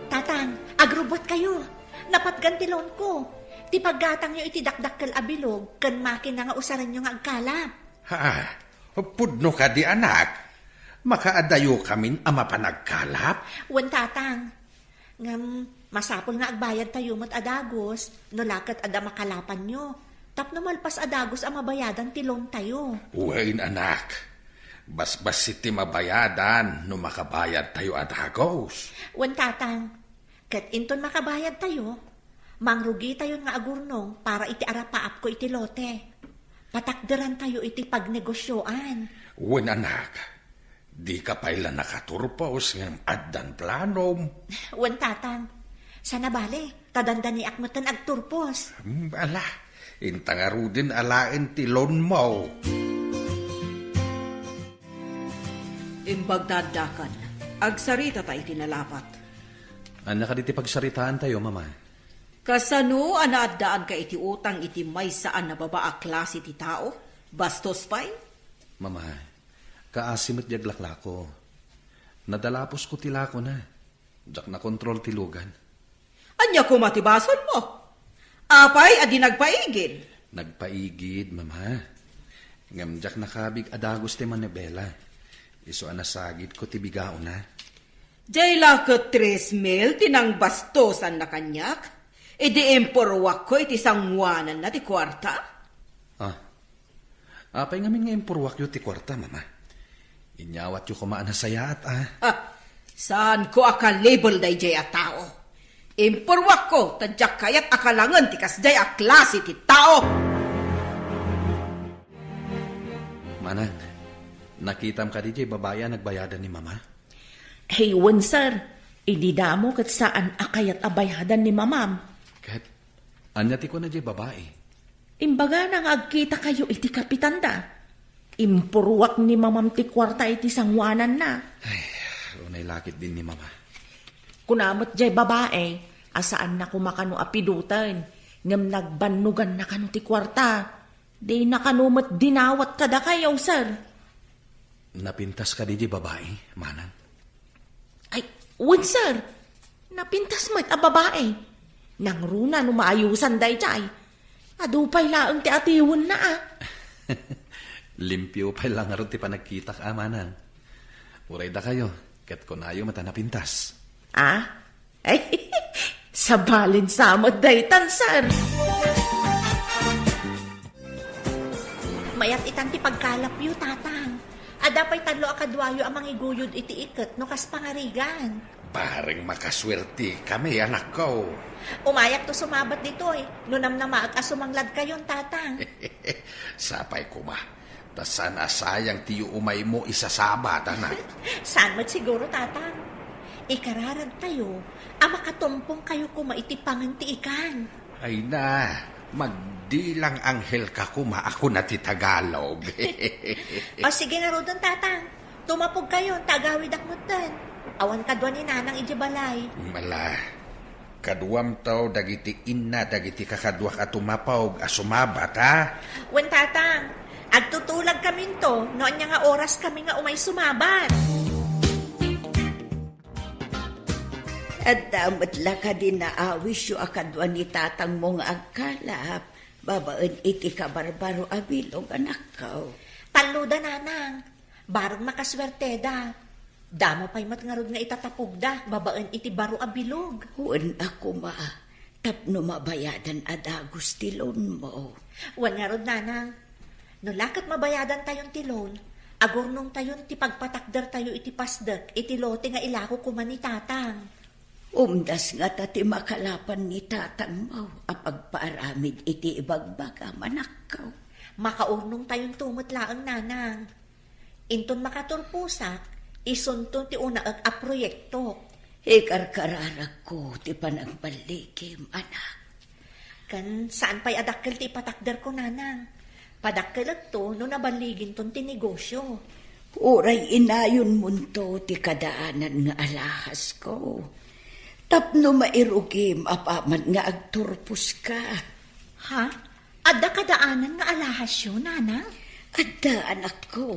Tatang, agrobot kayo. Napatgantilon ko. Ti paggatang nyo iti dakdakkel abilog, kan makina nga usaran nyo nga agkalap. Ha, pudno ka di anak. Makaadayo kamin ama panagkalap. Wan tatang, ngam masapol nga agbayad tayo mo't adagos, no lakat ada makalapan nyo. Tapno malpas adagos ang mabayadan tilon tayo. Uwain anak. Basbas siti mabayadan no makabayad tayo adagos. Wan tatang, kat inton makabayad tayo, mangrugi tayo nga agurnong para iti arapaap ko iti lote. Patakderan tayo iti pagnegosyoan. Uwan anak, di ka pala nakaturpos ng addan planom. Wan tatang, sana bale, tadandani akmatan agturpos. Ala, intangarudin alain tilon mo. Imbagdadakan, agsarita tayo tinalapat. Anak ka diti pagsaritaan tayo, mama. Kasano anaadaan ka iti utang iti may saan na babaa klase ti tao? Bastos pa'y? Mama, kaasimot yaglakla ko. Nadalapos ko tilako na. Jak na kontrol tilugan. Anya ko matibason mo? Apay, adi nagpaigid. Nagpaigid, mama. Ngamjak nakabig adagos ti manebela. Iso anasagid ko ti bigao na. Jay lako 3,000 tinang bastosan na kanyak. Idi imporwak ko iti sangwanan na ti kwarta. Apay ngamin nga impurwak yu ti kwarta, mama. Inyawat yu kumaan na sayat, Saan ko akalabel day jay a tao? Imporwak ko, tadyak kayat akalangan ti kasday a klase ti tao. Manang, nakitam ka di jay babaya nagbayadan ni mama? Hey, wan sir, ididamo kat saan akayat abayadan ni mamam. Kat, anyati ko na jay babae. Imbaga nang agkita kayo iti kapitanda. Impurwak ni mamam ti kwarta iti sangwanan na. Ay, unay lakit din ni mama. Kunamot jay babae, asaan na kumakano apidutan. Ngam nagbanugan na kano ti kwarta. Di na kanumot dinawat kada kayaw, sir. Napintas ka di jay babae, manang? Ay, wan sir, napintas mo't a babae. Nang runa no maayusan day jay. Adupay laang ti atiwan na Limpyo pa lang aron ti panagkita ka, manang. Uray da kayo, ket ko na yung mata napintas. Ay, sabalin samot day tan, sir. Mayat itan ti pagkalap yu, tatang. Adapay tadlo akadwayo amang iguyod iti iket no kas pangarigan. Paring makaswerte kami, anak ko. Umayak to sumabat dito Nunam na maag asumanglad kayon, tatang. Sapay ko ma. Tasan asayang tiyo umay mo isasabat, anak. Saan mo't siguro, tatang? Ikararag tayo, ama katumpong kayo kumaitipangan ti ikan. Ay na, magdilang anghel ka kuma ako na ti Tagalog. O sige nga rodon, tatang. Tumapog kayo, tagawid akmutan. Awan kadwa ni nanang ijibalay. Mala, kaduam tao dagiti inna, dagiti kakadwa ka tumapawag asumabat, ha? Wen, tatang, agtutulag kami to, noon niya nga oras kami nga umay sumabat. At damat la ka din na awis yu akadwa ni tatang mo nga agkalap. Babaan iti kabarbaro abilog, anak ko. Taluda, nanang. Barong makaswerte da. Damo pa'y matngarod nga itatapugda, babaan iti baro abilog. Huwag ako ma, tapno mabayadan adagos tilon mo. Wan ngarod, nanang. No lakat mabayadan tayon tilon, agurnong tayon ti pagpatakder tayo iti pasdek, iti lote nga ilako kuman ni tatang. Umdas nga tati makalapan ni tatang mo, apagpaaramid iti ibagbaga manakaw. Makaurnong tayon tumot laang, nanang. Inton makaturpusak, isunton ti una a proyekto. Ikarkararag ko ti panagbalikim, anak. Kan saan pa'y adakkel ti ipatakder ko, nanang? Padakkel to no nabaligin ton ti negosyo. Uray inayon munto ti kadaanan nga alahas ko. Tapno mairugim apaman nga agturpos ka. Ha? Adda kadaanan nga alahas yun, nanang? Adda anak ko.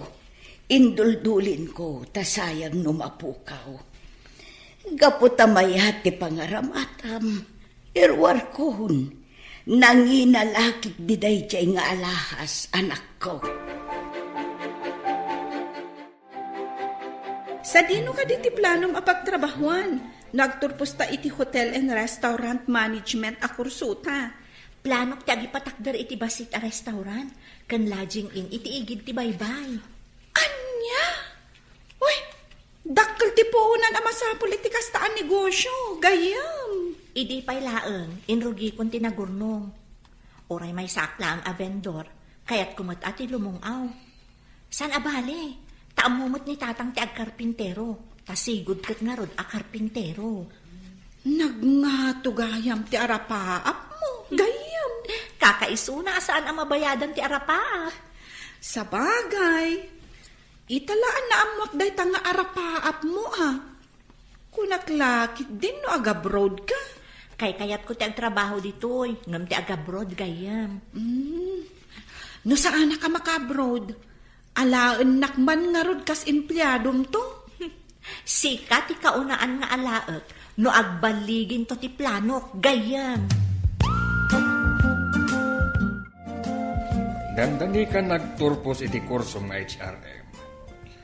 Induldulin ko, tasayang numapukaw. Gaputamayat ti pangaramatam. Irwar kohon. Nanginalakit diday jay nga alahas, anak ko. Sa dino ka di ti planom apagtrabahuan? Nagturpos ta iti hotel and restaurant management a kursuta. Planok ti agipatakder iti basit a restaurant. Kan lodging in iti igid ti baybay. Anya? Uy, dakkel ti puunan a masapul iti kastaan negosyo. Gayam. Idi pa'y laeng, inrugi kon tinagurnong. Oray may sakla ang a vendor, kaya't kumat ati lumungaw. San abali? Taamumot ni tatang ti agkarpintero, tasigod kat nga rod a karpintero. Nagngato gayam ti arapaap mo. Gayam. Kakaisuna saan ang mabayadan ti arapaap? Sa bagay, italaan na amot day tanga arapaap mo Kunaklakit din no agabroad ka. Kay kayat ko ti agtrabaho ditoy, ngam ti agabroad gayam. No saan ka makabroad? Alaan nakman nga rod kas empleyadom to. Sika ti kaunaan nga alaek, no agbaligin to ti planok, gayam. Dandani ka nagturpos iti kurso nga HRM.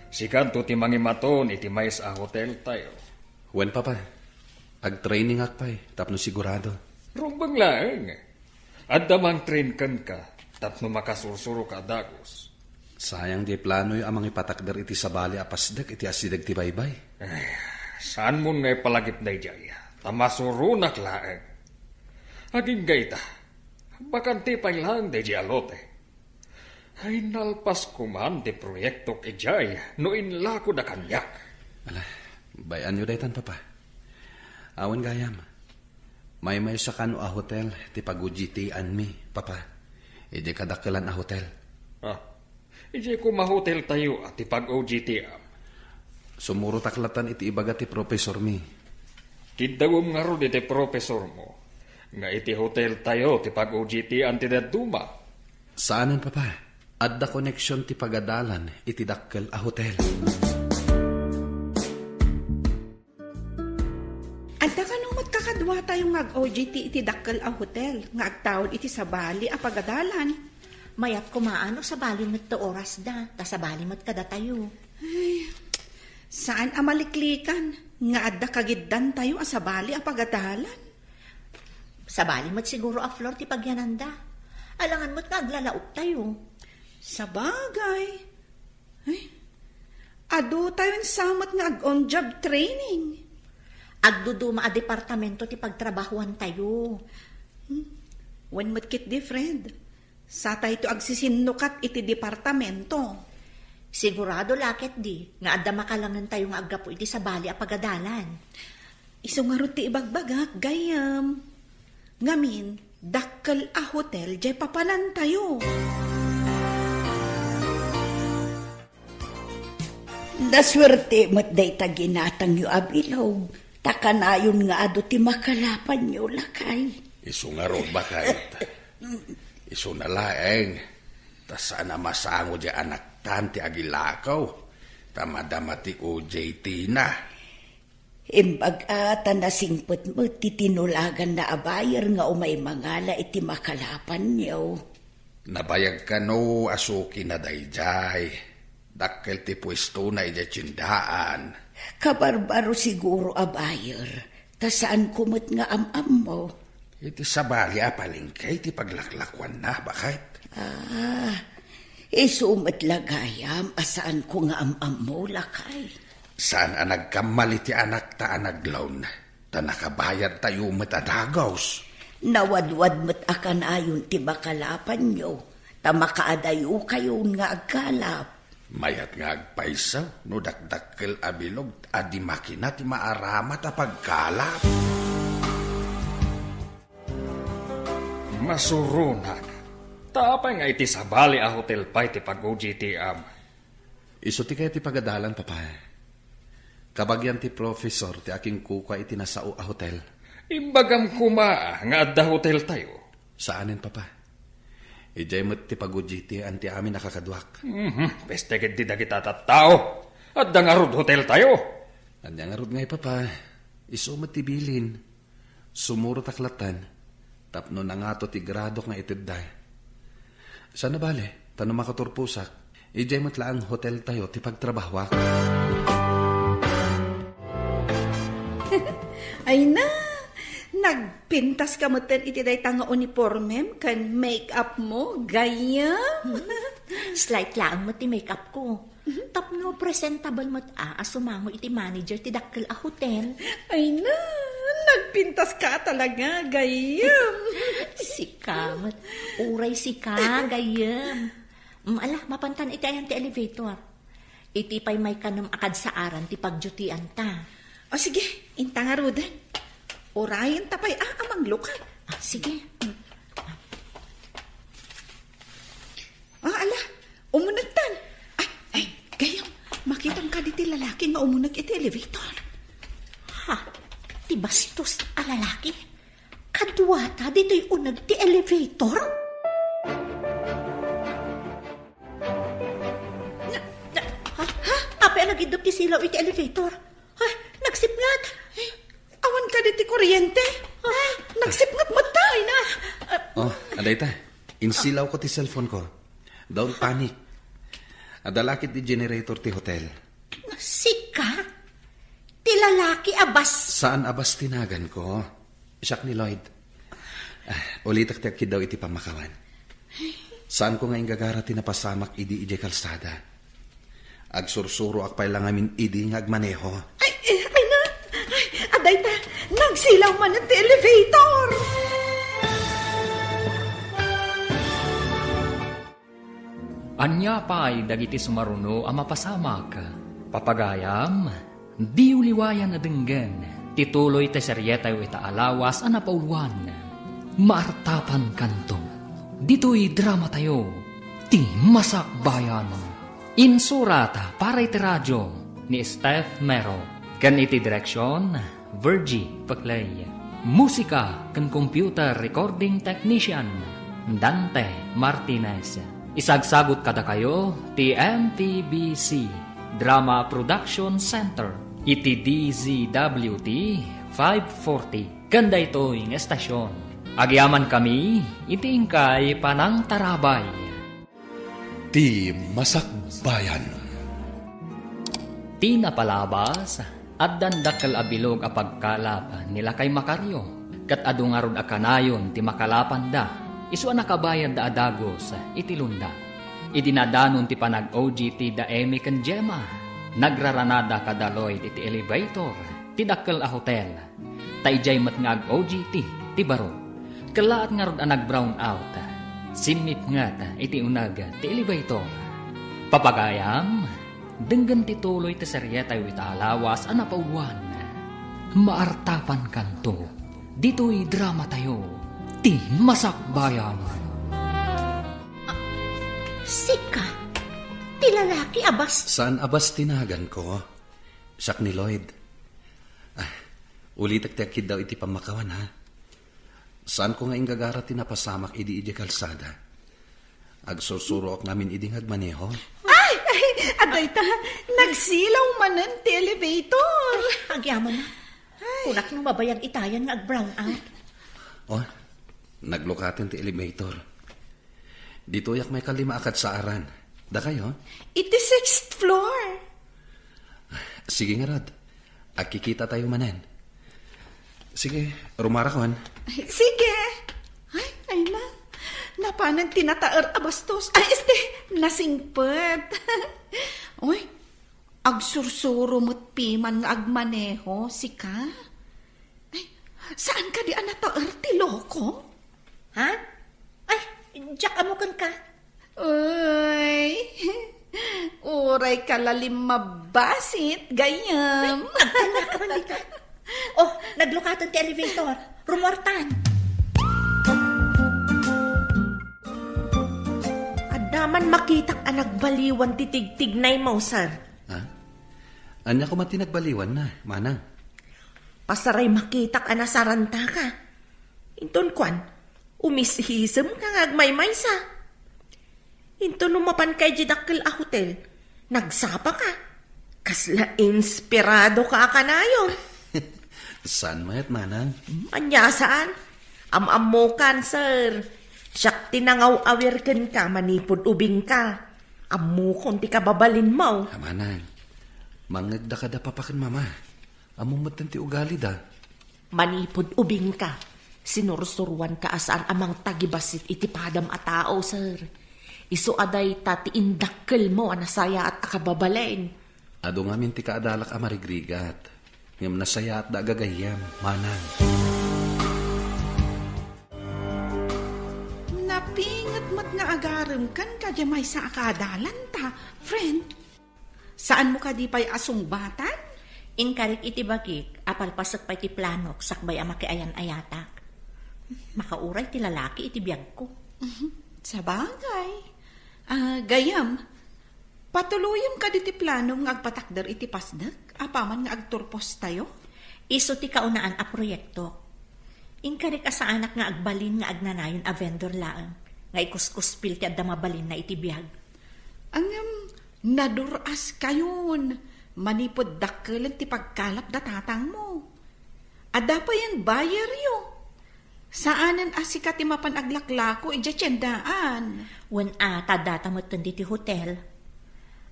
Sikanto ti mangimaton iti mais a hotel tayo. Wen papa, ag-training akpay, tapno sigurado. Rumbang laeng. Adda mang train kan ka, tapno makasursuro ka dagos. Sayang di plano yung amang ipatakder iti sabali apasdag iti asidag ti baybay. Saan mo nga palagip na ijaya? Tamasurunak laeng. Aging gayta, bakanti pa lang de alote. Ay nalpas kuman di proyekto ijay no inlako da kanyak. Ala, bayan nyo daytan papa. Awan gayam. May sa kano a hotel ti pag-ujitian mi, papa. Ije kadakalan a hotel. Ije ko ma-hotel tayo at ipag-OGT. Sumuro taklatan iti ibaga ti professor mi. Kidawom nga ro iti professor mo. Nga iti hotel tayo ti pag-OGT ti daduma. Saanan papa? Adda connection ti pagadalan iti dakkel a hotel. Adda ka nung magkakadwa tayong mag-OGT iti dakkel a hotel. Nga agtawad iti sabali a pagadalan. Mayat kumaano sa balimot to oras da, ta sa balimot kada tayo. Ay, saan amaliklikan? Nga adda kagiddan tayo a sabali a pagadalan? Sa balimot siguro a floor ti pagyananda. Alangan mo't nga aglalaot tayo. Sa bagay. Ay, ado tayong samot nga ag-on-job training. Agduduma a departamento ti pagtrabahuan tayo. When mo't kit di friend? Sa tayo ito agsisinukat iti departamento. Sigurado lakit di, nga adda makalangan tayo nga aggapo iti sa bali a pagadalan. Iso nga ti ibagbagak, gayam. Ngamin, dakkel a hotel, jay papanan tayo. Naswerte mo't day taginatang yu abilog. Takanayon nga ado ti makalapan yu lakay. Iso nga ro bakit? Iso na laeng. Ta sana masango di anak tan ti agilakaw. Tamadama ti OJT na. Imbag-ata na singpot mo ti tinulagan na abayar nga umay mangala iti makalapan niyo. Nabayag ka no asuki na dayjay. Dakkel ti pwesto na ija tsindaan. Kabarbaro siguro abayar. Ta saan kumot nga am-am mo? Iti sabali apalingkay ti paglaklakwan na, bakit? Isumat lagayam, asaan ko nga am-am mo lakay? Saan nagkamali ti anak ta anaglaw na? Ta nakabayad tayo matadagaws. Nawadwad mat akan ayon ti bakalapan nyo, ta makaadayo kayo nga agkalap. Mayat nga agpaisaw, no dakdakkel abilog, adi makina ti maaramat a pagkalap. Masurunak. Tapay nga iti sabali a hotel pa iti pag-OGT am. Iso ti kaya ti pagadalan, papa. Kabagyan ti professor ti aking kuka iti nasao a hotel. Imbagam kuma nga adda hotel tayo. Saanin, papa? Ijay mo't ti pagujiti anti amin nakakadwak. Peste ket di dagiti tattao. Adda nga rod hotel tayo. Anya nga rod ngay, papa. Iso mo't ti bilin. Sumuro taklatan. Tapno na nga to ti grado nga itidday. Sana bale, tanong makaturpusak. Ijay mo't laang hotel tayo ti pagtrabahwak. Ay na, nagpintas ka mo ten iti day tanga uniformem kan make-up mo, gaya. Slight lang mo ti makeup ko. Tapno presentable mo sumango iti manager ti dakkel a hotel. Ay na, nagpintas ka talaga, gayam. Sikamat. Uray sika, gayam. Ala, mapantan iti ayan ti elevator. Iti pay may kanam akad sa aran ti pagjutian ta. O sige, inta nga rudan. Orayan tapay amang lokal. Sige. Ala, umunagtan. Ay, gayam, makitang ka di ti lalaki nga umunag iti elevator. Ha? Ti bastos a lalaki? Kadwata dito'y unag ti elevator? Ha? Apa nagidop ti silaw iti elevator? Ha? Nagsipngat? Awan ka di ti kuryente. Nagsipngat mo tayo na. Oh, aday ta. Insilaw ko ti cellphone ko. Don't panic. Adalakit ti generator ti hotel. Sika? Ti lalaki abas? Saan abas tinagan ko? Siyak ni Lloyd. Ulitak ti daw iti pamakawan. Saan ko nga ingagara tinapasamak idi ije kalsada? Agsursuro akpay lang amin idi nga agmaneho. Ay na. Aday ta, nagsilaw man ang elevator. Anya pa'y dagiti sumaruno ang mapasamak. Papagayam, di uliwayan na denggan. Tituloy te seryetay ita alawas ang napauluan. Maartapan kanto. Dito'y drama tayo. Ti Masakbayan. Insurata para iti radyo ni Steph Mero. Kan iti direksyon, Virgie Paclay. Musika kan computer recording technician, Dante Martinez. Isagsagot kada kayo, ti MTBC Drama Production Center. Iti DZWT 540. Ganda ito'y ng estasyon. Agyaman kami, itingkay panang tarabay. Ti Masakbayan. Ti napalabas, at dandakal abilog a pagkalap nila kay Makaryo. Kat adungarod a kanayon ti makalapan da, isu a nakabayad da adagos iti lunda. Idinadanon ti panag-OGT da Emi ken Gemma. Nagraranada kadaloy iti elevator, ti dakkel a hotel. Taijay mat nga ag-OGT, ti baro. Kalaat nga rod a nag-brown out. Simip nga iti unag ti elevator. Papagayam, denggan ti tuloy ti seryetay wita alawas a napauluan. Maartapan kanto, dito'y drama tayo, ti Masakbayan. Sika? Ti lalaki abas? Saan abas tinagan ko? Siyak ni Lloyd. Ulitak ti daw iti pamakawan, ha? Saan ko nga ingagara tinapasamak idi ije kalsada? Agsursuro ak namin idi agmaneho. Ay, aday ta, nagsilaw man ang elevator. Agyaman na. Kunak nung babayag itayan nga ag-brown out. Oh, naglukatin ti elevator. Dito yak may kalima akad sa aran. Da kayo? Iti 6th floor. Sige nga rad. Akikita tayo manen. Sige, rumarakon. Sige. Ay na. Napanang tinataer abastos. Ay, nasingpet. Uy, agsursuro mo't piman nga agmaneho, sika. Ay, saan ka di anataer ti loko? Ha? Ay, Jack amukan ka. Uy, uray kalalim mabasit, gayam. Agtala ka man dito. Oh, naglukatan ti elevator. Rumortan. naman makitak anak baliwan titig-tignay mo, sir. Ha? Anya ko man tinagbaliwan na, manang. Pasaray makitak anasaranta ka. Inton kwan, umishisem ka ngagmaymay sa. Inton umapan kay jidakkel a hotel, nagsapa ka. Kasla inspirado ka kanayon. Saan mayat, manang? Anya saan? Am-amo kan, sir. Siyak tinangaw awirken ka, manipod ubing ka. Amu kon ti ka babalin mo. Manang, mangagda ka da papakan, mama. Amumatan ti ugali da. Manipod ubing ka. Sinursuruan ka asaan amang tagibasit iti padam a tao, sir. Isu aday tati indakkel mo anasaya at akababalain. Ado ngamin ti kaadalak amarigrigat. Ngam nasaya at da gagayam, manang. Napingat mat nga agaram kan kadya sa akadalan ta, friend. Saan mo ka di pa'y asungbatan? Inkarik iti bagik, apalpasok pa iti planok, sakbay ang makiayan-ayatak. Makauray ti lalaki iti biyag ko. Sa bagay. Gayam, patuluyam ka di ti planong nga agpatakder iti pasdak, apaman nga agturpos tayo? Iso ti kaunaan a proyekto. Inkarik sa anak nga agbalin nga agnanayon a vendor laang, nga ikuskuspil ti adda mabalin na iti biyag. Naduras kayon, manipod dakkelan ti pagkalap datatang mo. Ada pa yan buyer yo. Saanan asika ti mapan aglaklako ija tiyendaan. Wen tadata mo ti hotel.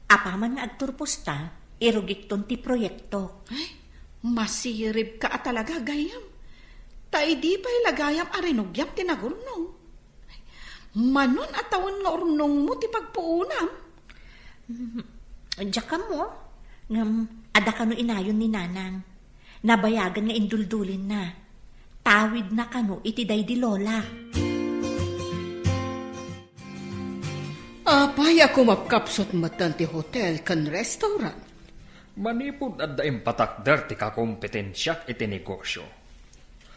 Apaman nga agturpos ta, irugik ton ti proyekto. Ay, masirib ka talaga, gayam. Tay di pa'y lagayam arinugyam tinagurnong. Manon atawan nga urnong mo ti pagpuunam. Diyak ka mo, ngam ada kano inayon ni nanang. Nabayagan nga induldulin na. Tawid na kano iti day di lola. Apay ako mapkapsot matan ti hotel kan restaurant. Manipod at daim patakder ti kakompetensya iti negosyo.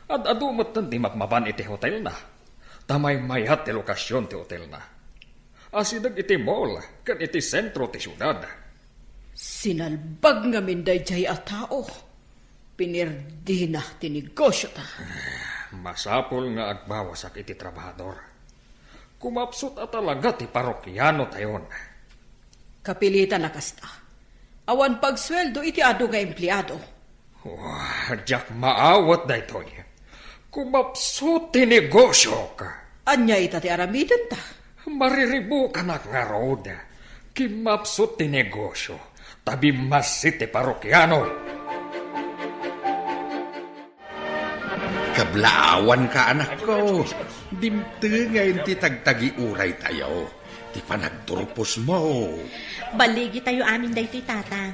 At adumot ti mapmaban iti hotel na. Tamay mayat ti lokasyon ti hotel na. Asidag iti mall kan iti sentro ti syudad. Sinalbag nga minday jay a tao. Pinirdi na ti negosyo ta. Masapol nga agbawasak iti trabahador. Kumapsot at talaga ti parokyano tayon. Kapilitan na kasta. Awan pagsweldo iti ado nga empleyado. Diyak maawat da ito'y. Kumapsot ti negosyo ka. Anya ita ti aramidan ta. Mariribo ka na nga road. Kimapsot ti negosyo. Tabi masit ti parokyano. Kablaawan ka, anak ko. Dimte ngayon ti tagtagi uray tayo. Ti panagturpos mo. Baligi tayo amin day ti tatang.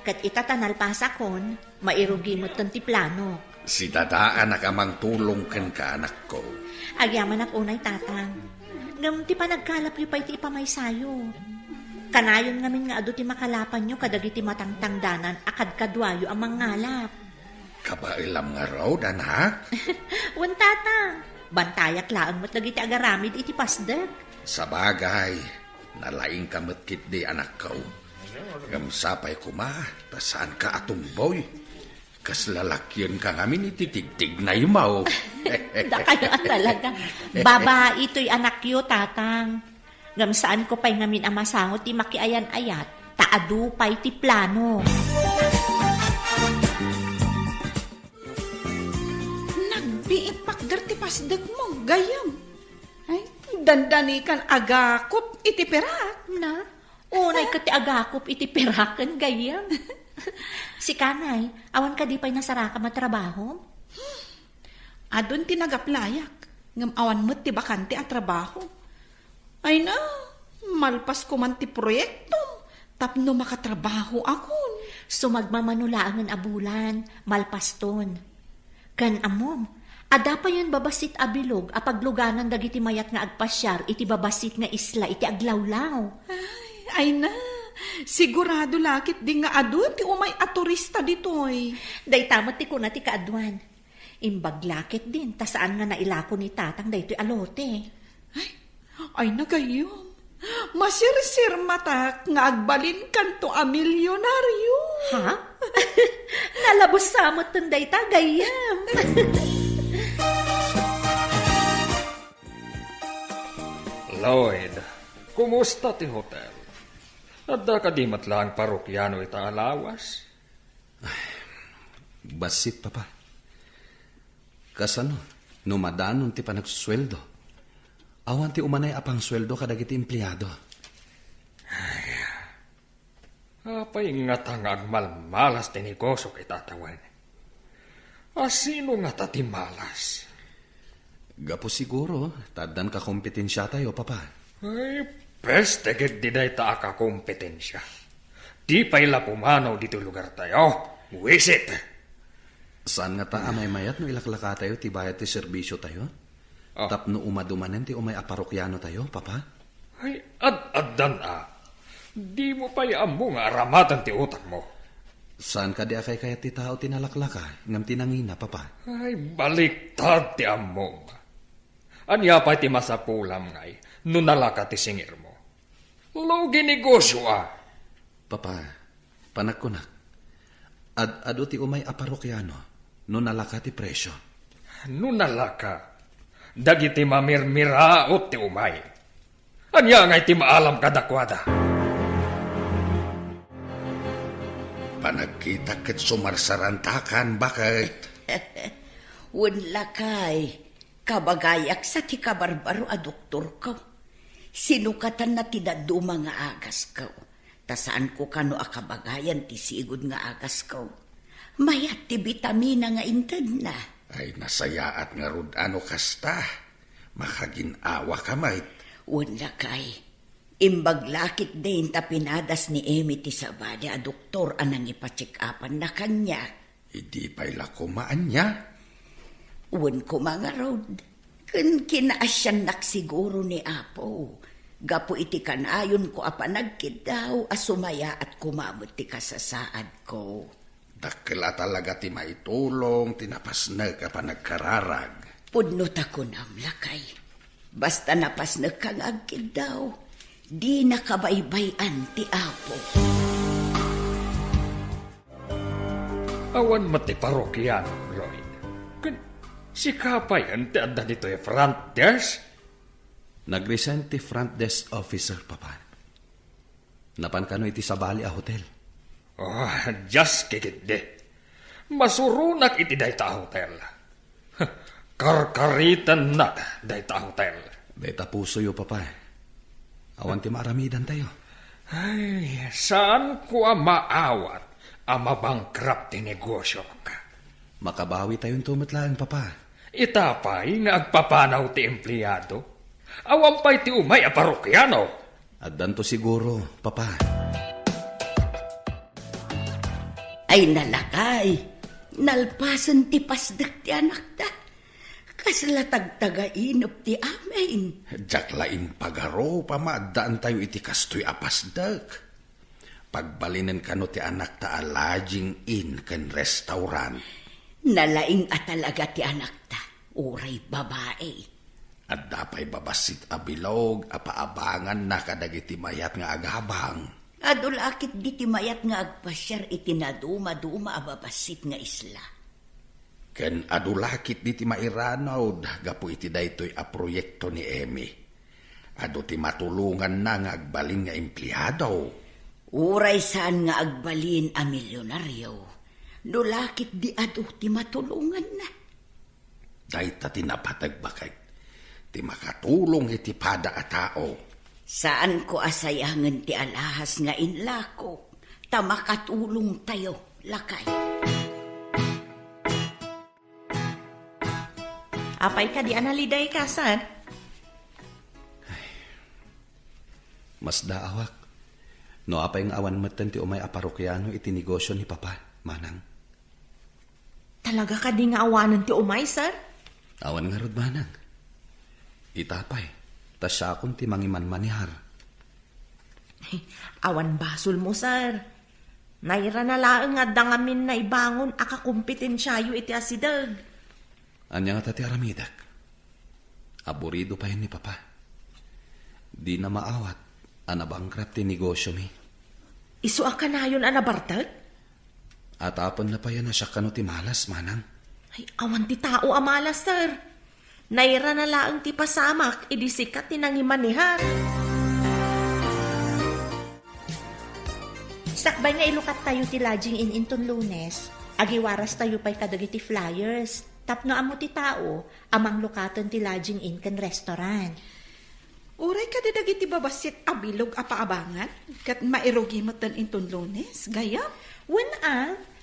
Kat itatanal pasakon, mairugi mo ton ti plano. Si dadaan nakamang tulong ken ka, anak ko. Agyaman ak unay tatang. Ngam ti panagkalap yu pa iti ipamaysayo. Kanayon ngamin nga ado ti makalapan nyo kadagiti matangtangdanan akad kadwayo ang mangalap. Kabailam nga raw, anak. Wan tatang, bantayak laang mo't lagi ti agaramid iti pasdag. Sa bagay, nalaing kamot kit di, anak ko. Gamsapay kuma, tasaan ka atumboy. Kas lalakyan ka ngamin ititigtig na yumaw. Da kayo talaga. Babae ito'y anak yo, tatang. Gamsaan ko pa'y ngamin ang masangot ti makiayan-ayat. Taadu pa'y ti plano. Nagbiipakder ti pasdag mo, gayam. Ay, dandanikan agakop iti perak. Na? Unay ka ti agakop iti perakan, gayam. Si kanay, awan ka di pa'y nasaraka matrabaho? Adon ti nagaplayak. Ngam awan mo't ti bakante at trabaho. Ay na, malpas ko man ti proyekto. Tapno makatrabaho akon. Sumagmamanulaan abulan, malpaston. Kan amom, ada pa yun babasit abilog, apagluganan dagiti mayat nga agpasyar, iti babasit nga isla, iti aglawlaw. Ay na, sigurado lakit di nga adun, ti umay a turista ditoy. Day tamot ti kuna ti kaadwan. Imbaglakit din, tasaan nga nailako ni tatang daytoy alote. Ay nagayom. Masirsir matak nga agbalin kanto a milyonaryo. Ha? Nalabos sa mo tunday tagayam. Lloyd, kumusta ti hotel? Adda ka di matlang parokyano ita alawas? Basit, papa. Kasano, numadanon ti panagsusweldo. Awan ti umanay apang sweldo kadagiti empleyado. Apay nga tangag malmalas ti negosyo kay tatawan. Asino nga tati malas? Gapo siguro, tadan ka kompetensya tayo, papa. Ay, peste gid di day ta ka kompetensya. Di pa'y pumanaw dito lugar tayo. Wisit! Saan nga ta amay mayat no ilaklaka tayo ti bayad ti serbisyo tayo? Tapno umadumanen ti umay aparokyano tayo, papa? Ay, ad-addan Di mo pa'y amo nga aramatan ti utak mo. Saan ka di akay kaya ti tao tinalaklaka, ngam tinangina, papa? Ay, baliktad ti amo. Anya pa ti masapulam ngay, nunalaka ti singir mo. Logi negosyo Papa, panagkunak. Ado ti umay aparokyano, nunalaka ti presyo. Nunalaka. Dagiti mamirmiraot ti umay. Anya ngay ti maalam kadakwada. Panagkita ket sumarsarantakan, bakit? Unlakay, kabagayak sa ti kabarbaro a doktor ko. Sinukatan na ti daduma nga agas ko. Tasaan ko kano a kabagayan ti sigod nga agas ko. Mayat ti vitamina nga inted na. Ay, nasayaat nga rod ano kasta. Makaginawa ka, mait. Unlakay, imbaglakit din ta pinadas ni Emi ti sabada a doktor anang ipacheck-upan na kanya. Hindi pa'y lakumaan niya. Uwan ko mga rod. Kun kinaasyan naksiguro ni Apo. Gapo iti kanayon ko apanagkid daw asumaya at kumamot ti kasasaad ko. Dakila talaga ti maitulong, tinapasnag ka pa nagkararag. Pudnot ako namlakay. Basta napasnag kang agkid daw, di nakabaybayan ti Apo. Awan mati parokyan, Lloyd. Si kapayan ti adda dito front desk? Nag-resign ti front desk officer, papa. Napan kano iti sabali a hotel. Oh, just kikit masurunak iti dayta hotel. Karkaritan na dayta hotel. Dayta puso yo, papa. Awan ti maaramidan tayo. Ay, saan ko maawat ang mabangkrap ti negosyo ka? Makabawi tayong tumatlaan, papa. Itapay nga agpapanaw ti empleyado. Awan pa'y ti umay a parokyano. At danto siguro, papa. Ay nalakay, nalpasan ti pasdak ti anak ta. Kaslatagtagainop ti amin. Jaklain pagaro, pamadaan tayo iti kastoy apasdag. Pagbalinan kano ti anak ta alaging in ken restaurant. Nalaing at talaga ti anak ta, uray babae. At dapay babasit abilog, apaabangan na kadagiti mayat nga agabang. Adulakit di ti mayat nga agpasyar iti naduma-duma ababasit nga isla. Ken adulakit di ti mairanaw, gapu iti daytoy a proyekto ni Emi. Ado ti matulungan na nga agbalin nga empleyado. Uray saan nga agbalin a milyonaryo. Dulakit di ado ti matulungan na. Dayta tinapatagbakay. Ti makatulong iti pada a tao. Saan ko asayangan ti alahas nga inlako, ta makatulong tayo, lakay. Apay ka di analiday ka, sir? Mas daawak. No apay ng awan matan ti umay aparokyano iti negosyo ni papa, manang. Talaga ka di nga awanan ti umay, sir? Awan nga rod, manang. Itapay, tas siya akong ti mangiman manihar. Awan basol mo, sir. Naira na laang nga dangamin na ibangon akakumpetensyayo iti asidag. Anya nga tati aramidak. Aburido pa yun ni papa. Di na maawat. Anabangkrap ti negosyo mi. Isu ka na yun anabartag? At apon na pa yan na siya kano ti malas, manang. Ay, awan ti tao amala, sir. Naira na laang ti pasamak, idisikat ti nangimanihan. Sakbay nga ilukat tayo ti lodging in inton Lunes. Agiwaras tayo pa'y kadagiti flyers. Tapno amo ti tao, amang lukatan ti lodging in kan restaurant. Uray ka dagiti babasit abilog apaabangan, kat mairogi mo tan inton Lunes, gayam.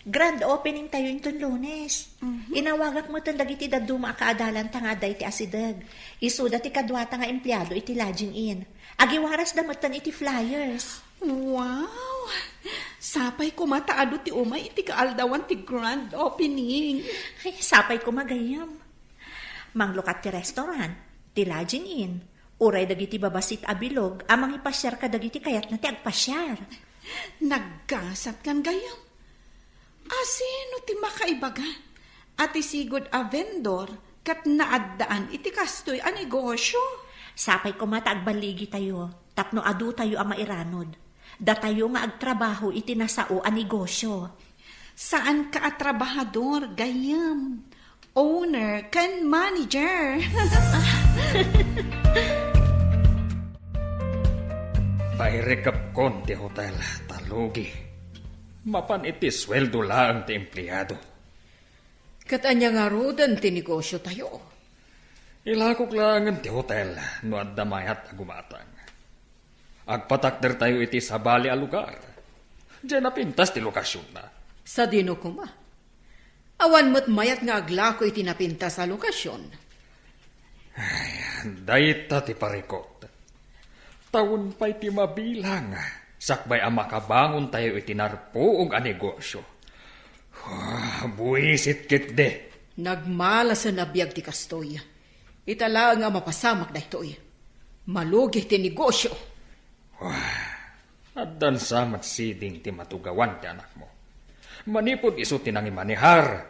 Grand opening tayo inton Lunes. Inawagak mo tan dagiti daduma kaadalan tangaday ti asidag. Isuda ti kadwata nga empleyado iti lodging in. Agiwaras damatan iti flyers. Wow! Sapay kumataado ti umay iti kaaldawan ti grand opening. Ay, sapay ko magayam. Manglukat ti restaurant, ti lodging in. Uray dagiti babasit abilog, amang ipasyar ka dagiti kayat na ti agpasyar. Nagkasat kan gayam. Asino ti makaibaga? At isigod a vendor kat naaddaan iti kastoy a negosyo. Sapay ko matagbaligi tayo, tapno adu tayo ang mairanod. Da tayo nga agtrabaho iti nasao a negosyo. Saan ka at trabahador, gayam? Owner kan manager. Pairekap kon ti hotel, talugi. Mapan iti sweldo lang ti empleyado. Katanya nga rodan ti negosyo tayo. Ilakok lang ti hotel, no addamayat agumatang. Agpatakder tayo iti sabali a lugar. Diyan napintas ti lokasyon na. Sa dino kuma. Awan mo't mayat nga aglako iti napinta sa lokasyon. Ay, dayta ti parikot. Taon pa'y ti mabilang. Sakbay ang makabangon tayo itinarpoong a negosyo. Buisit kit de. Nagmala sa nabiyag ti kastoy. Itala nga mapasamak na ito'y. Malugi ti negosyo. At dan samat siding ti matugawan ti anak mo. Manipod iso tinangi manihar.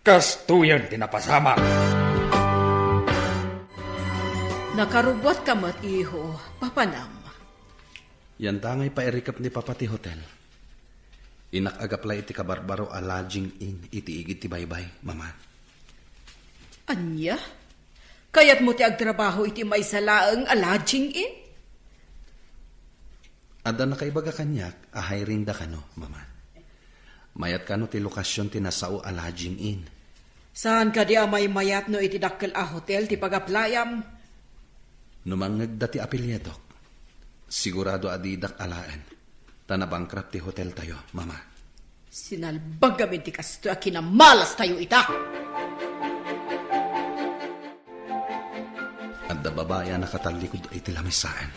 Kastuyan ti napasamak. Nakarubot ka mat iho, papanam. Yan tangay pairikap ni Papa ti hotel. Inakagapla iti kabarbaro a lodging in iti igit ti baybay, mama. Anya? Kaya't mo ti agtrabaho iti may salaang a lodging in? Ada na kaibaga kanyak, ahay rin da kano, mama. Mayat kano ti lokasyon ti nasao a lodging in. Saan ka di amay mayat no iti dakkel a hotel ti pagaplayam? Numangag da ti apelyadok. Sigurado adidak alaan. Tanabangkrap ti hotel tayo, mama. Sinalbag gamin ti kasto a kinamalas tayo ita. At da babaya nakatalikod iti lamisaan.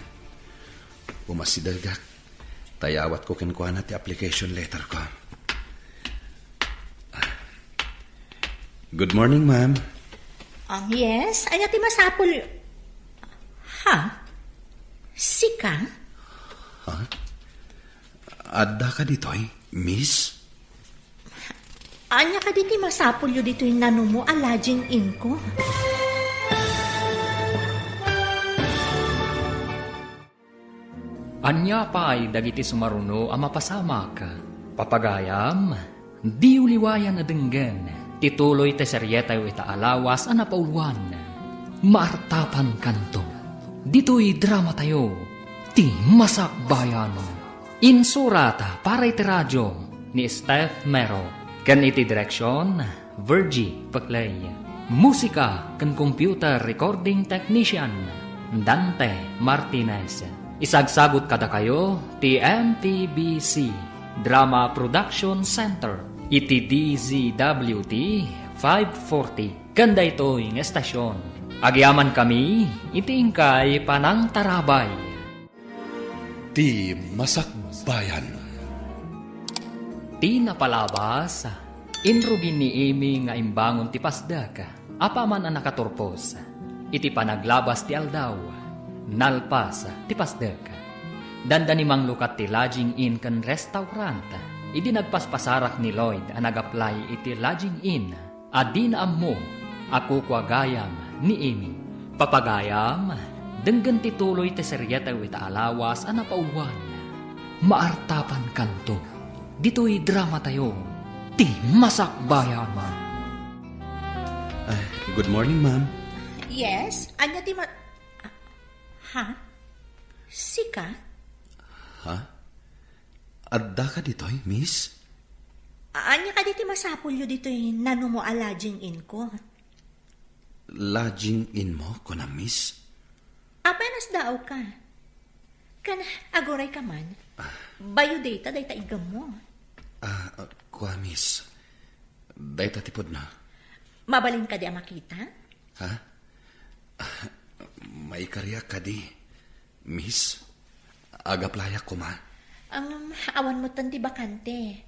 Umasidagak. Tayawat ko kinkuha na ti application letter ko. Good morning, ma'am. Yes, anya ti masapol. Ha? Sika? Ha? Adda ka dito'y, miss? Anya ka diti masapol yu dito yung nano mo, lodging in ko. Anya pa ay dagiti sumaruno ang mapasamak. Papagayam, di uliwayan na denggen. Tituloy te seryetayo itaalawas ang napauluan. Maartapan kanto. Dito'y drama tayo. Ti Masakbayan. Insurata para iti radyo ni Steph Mero. Kan iti direksyon, Virgie Paclay. Musika kan computer recording technician, Dante Martinez. Isagsagot kada kayo, ti MTBC Drama Production Center. Iti DZWT 540. Kanda ito'y ng estasyon. Agyaman kami, itingkay panang tarabay. Ti Masakbayan. Ti napalabas, inrugin ni Amy nga imbangon ti pasdak, apaman ang nakaturpos. Iti panaglabas ti aldaw, nalpas ti pasdak. Danda ni manglukat ti lodging in kan restaurant. Idi nagpaspasarak ni Lloyd ang nag-apply iti lodging in. Adi na ammo, ako kwagayam ni Amy. Papagayam, Denggan tituloy ti seryeta wita alawas a napauluan. Maartapan kanto. Dito'y drama tayo. Ti Masakbayan. Good morning, ma'am. Yes, anya ti ha? Sika? Ha? Adda ka dito'y, miss? Anya ka diti masapulyo dito'y nano mo alaging in ko. Lodging in mo ko na, miss? Apenas daw ka. Kan agoray ka man. Bayo data day taigam mo. Kwa, miss. Day tatipod na. Mabalin ka di makita? Ha? May karya ka di, miss. Agaplayak ko, ma. Ang awan mo tan ti bakante.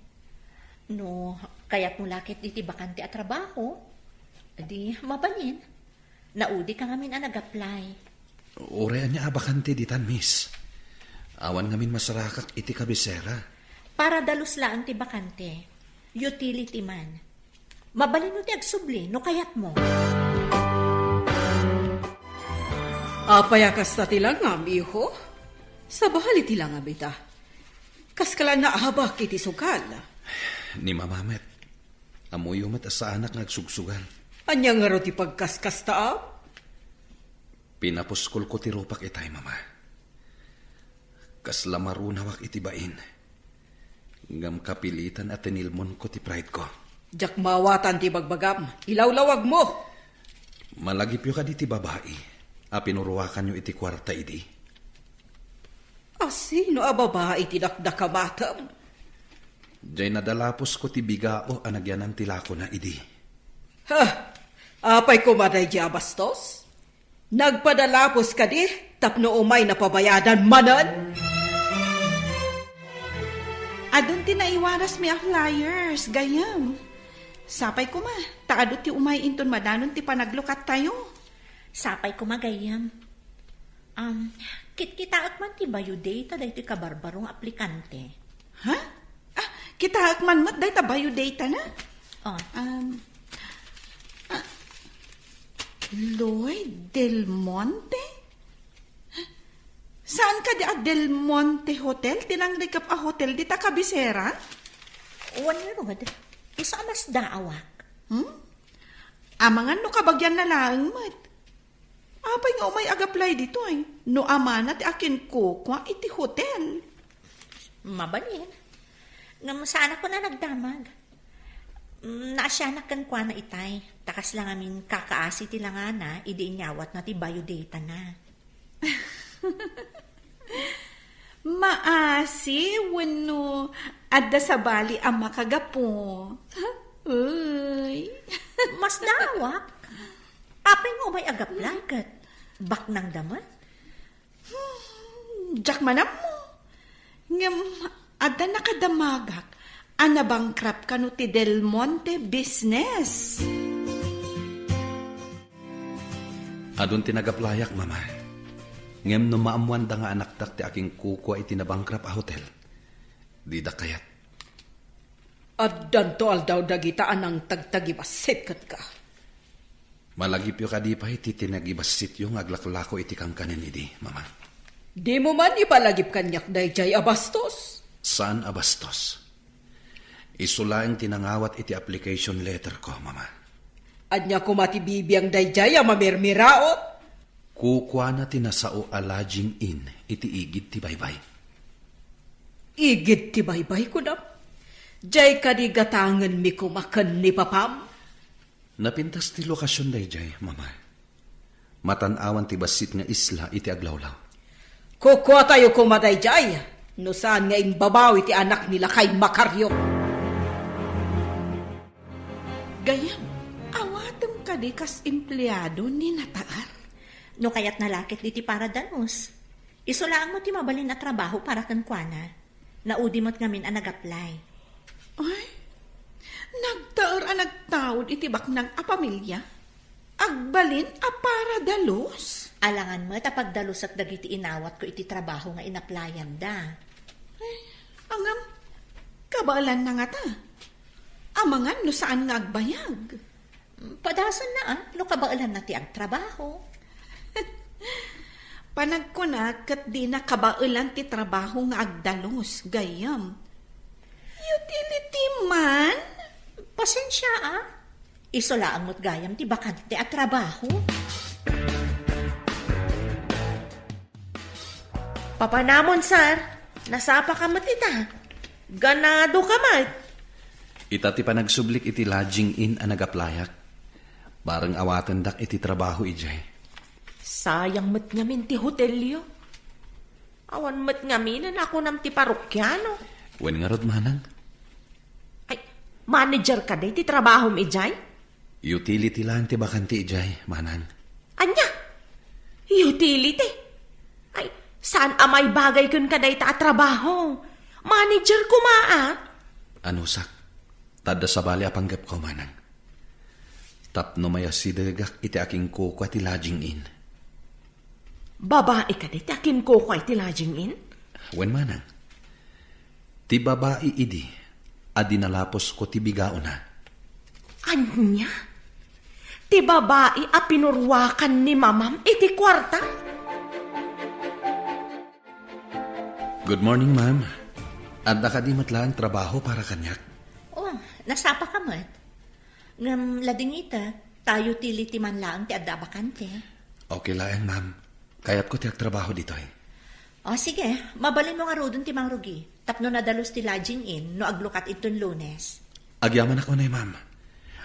No, kaya't mo lakit di ti bakante at trabaho. Di mabalin. Naudi ka ngamin ang nag-apply. Urayan niya abakante ditan, miss. Awan ngamin masarakak iti kabisera. Para dalos lang ti bakante. Utility man. Mabalin mo ti agsubli, no kayat mo. Apayakas na tilang nga, miho. Sa bahali tilang nga, bita. Kaskalan na ahabak iti sukal. Ni mamamet. Amuyumat sa anak nagsugsugan. Anya nga ro ti pagkaskas taap? Pinapuskol ko ti rupak itay, mama. Kaslamarunawak iti bain. Ngam kapilitan at tinilmon ko ti pride ko. Jak mawatan ti bagbagam. Ilawlawag mo. Malagipyo ka di ti babae. Pinuruwakan nyo iti kwarta idi. Sino a babae ti dakdakamatam? Diyay nadalapos ko ti bigao anagyanan tilako na idi. Ha? Apay kumaday di abastos? Nagpadalapos ka di, tapno umay napabayadan manan? Adun ti naiwaras mi a flyers, gayam. Sapay ko ma, taado ti umay inton madanon ti panaglukat tayo. Sapay ko magayam. Kit-kitaat man ti bayo data dahi ti kabarbarong aplikante. Ha? Kita akman mat day tabayo data na. Lloyd Del Monte? Saan ka di a Del Monte Hotel? Tinang rekap a hotel di ta kabisera? One rod, isa mas daawak. Amangan no kabagyan na lang mat. Apay nga umay ag-apply dito ay. No amana ti akin ko kwa iti hotel. Mabalin. Ngam sana ko na nagdamag. Naasyanak kan kwa na itay. Takas lang amin kakaasi ti lang na, idi inyawat na ti biodata na. Maasi, wano, adda sa bali ang makagapo. Uy. Mas dawak. Apay mo may agaplagat. Bak ng daman. Jack manam mo. Ngam, adda nakadamagak. Anabangkrap ka no ti Del Monte business. Adun tinagaplayak, mama. Ngem no maamuan da nga anak tak ti aking kukwa iti nabangkrap a hotel. Di da kayat. At danto aldaw dagitaan ang tagtagibasit kat ka. Malagipyo ka di pa iti tinagibasit yung aglaklako iti kang kanin idi, mama. Di mo man ipalagip kanyak day jay abastos. Saan abastos? Isulaing tinangawat iti application letter ko, mama. Anya kumatibibiyang day jay mamirmiraot. Kukwa na tinasao a lodging in iti igid ti baybay. Igid ti baybay ko na. Jay kadigatangan mi kumakan ni papam. Napintas ti lokasyon day jay, mama. Matanawan ti basit nga isla iti aglawlaw. Kukwa tayo kumaday jay. No saan nga babawi ti anak nila kay Makaryo. Gayam, awatem ka di kas empleyado ni nataar. No kayat nalakit di ti para danos. Isulaan mo ti mabalin na trabaho para kankwana. Naudi mo't ngamin ang nag-apply. Ay, nagtaar ang nagtawid iti baknang a pamilya. Agbalin a para dalos. Alangan mo tapag dalos at dagiti inawat ko iti trabaho nga inaplayan da. Ay, angam, kabalan na nga ta. Amangan no saan nga agbayag. Padasan na no kabailan na ti ag trabaho. Panagkunat kat di na kabailan ti trabaho nga agdalos, gayam. Utility man? Pasensya Isolaan mo't gayam ti bakante at trabaho. Papanamon, sir. Nasapa ka matita. Ganado ka mat. Ita ti panagsublik iti lodging in a nagaplayak. Barang awatan dak iti trabaho ijay. Sayang mat ngamin ti hotelyo. Awan mat ngaminan ako nam ti parokyano. Wen nga rod manang, Ay, manager ka day ti trabaho mi ijay? utility lang ti bakante ijay, manang. Anya? Utility? Ay, saan amay bagay kun ka day ta trabaho? Manager ko Ano sak? Tada sa bali apanggap ko, manang. Tapno maya sidagak iti aking kukwa ti lodging in. Babae ka day ti akin ko kwa iti lodging in? Wen manang, ti babae idi, adinalapos ko ti bigao na. Anya? Ti babae a pinurwakan ni mamam iti kwarta? Good morning, ma'am. Adda ka di matlaan trabaho para kanyak. Oh, nasapa ka mat. Ngam lading ita, tayo utility man lang ti adda bakante. Okay lang, ma'am. Kayat ko tiyak trabaho dito eh. O sige, mabalin mo nga rodon ti Mang Rugi. Tapno nadalos ti lodging in no aglukat iton Lunes. Agyaman ako na ma'am.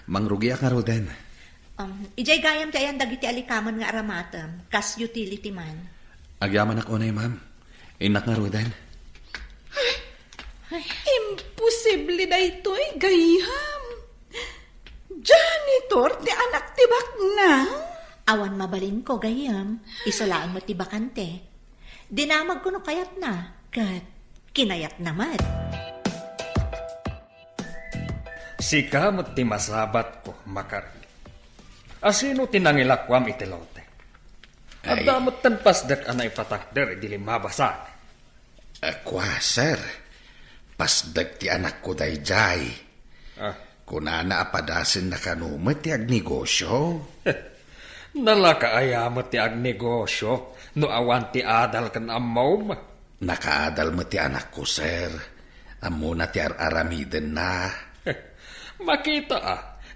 Mangrugi ak nga roden. Ijay gayam ti ayan dagiti alikaman nga aramatam, kas utility man. Agyaman ako na ma'am. Inak nga roden. Imposible na ito'y gayam. Janitor, ti anak ti baknang. Awan mabalin ko gayam, isolaan mo ti bakante. Dinamag ko no kayat na, kat kinayat naman. Sikamot ti masabat ko, makar. Asino tinangilakwam iti lote? Adamot tan pasdak anay patakder di limabasa. Akwa, sir. Pasdag ti anak ko dayjay. Kunana apadasin na kanumat ti agnegosyo. Nalakaayamot ti agnegosyo no awan ti adal kan amom. Nakaadal mo ti anak ko, sir. Amo na ti aramiden na. Makita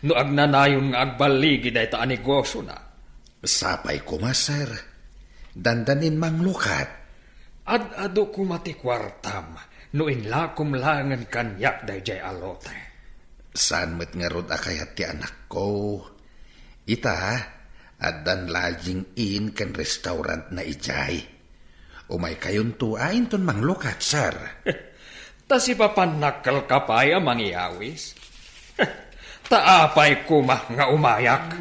no agnanayon nga agbaligi day ta negosyo na. Sapay ko ma, sir. Dandanin mang lukat. Ad-ado ko mati kwartam no inlakom langan kanyak day jay alote. Saan mo't nga rod akayat ti anak ko? Ita, adan lodging in kan restaurant na ijay. Umay kayon tuain ton mang lukat, sir. Ta si papanakal kapaya mangyawis. Taapay kumah nga umayak.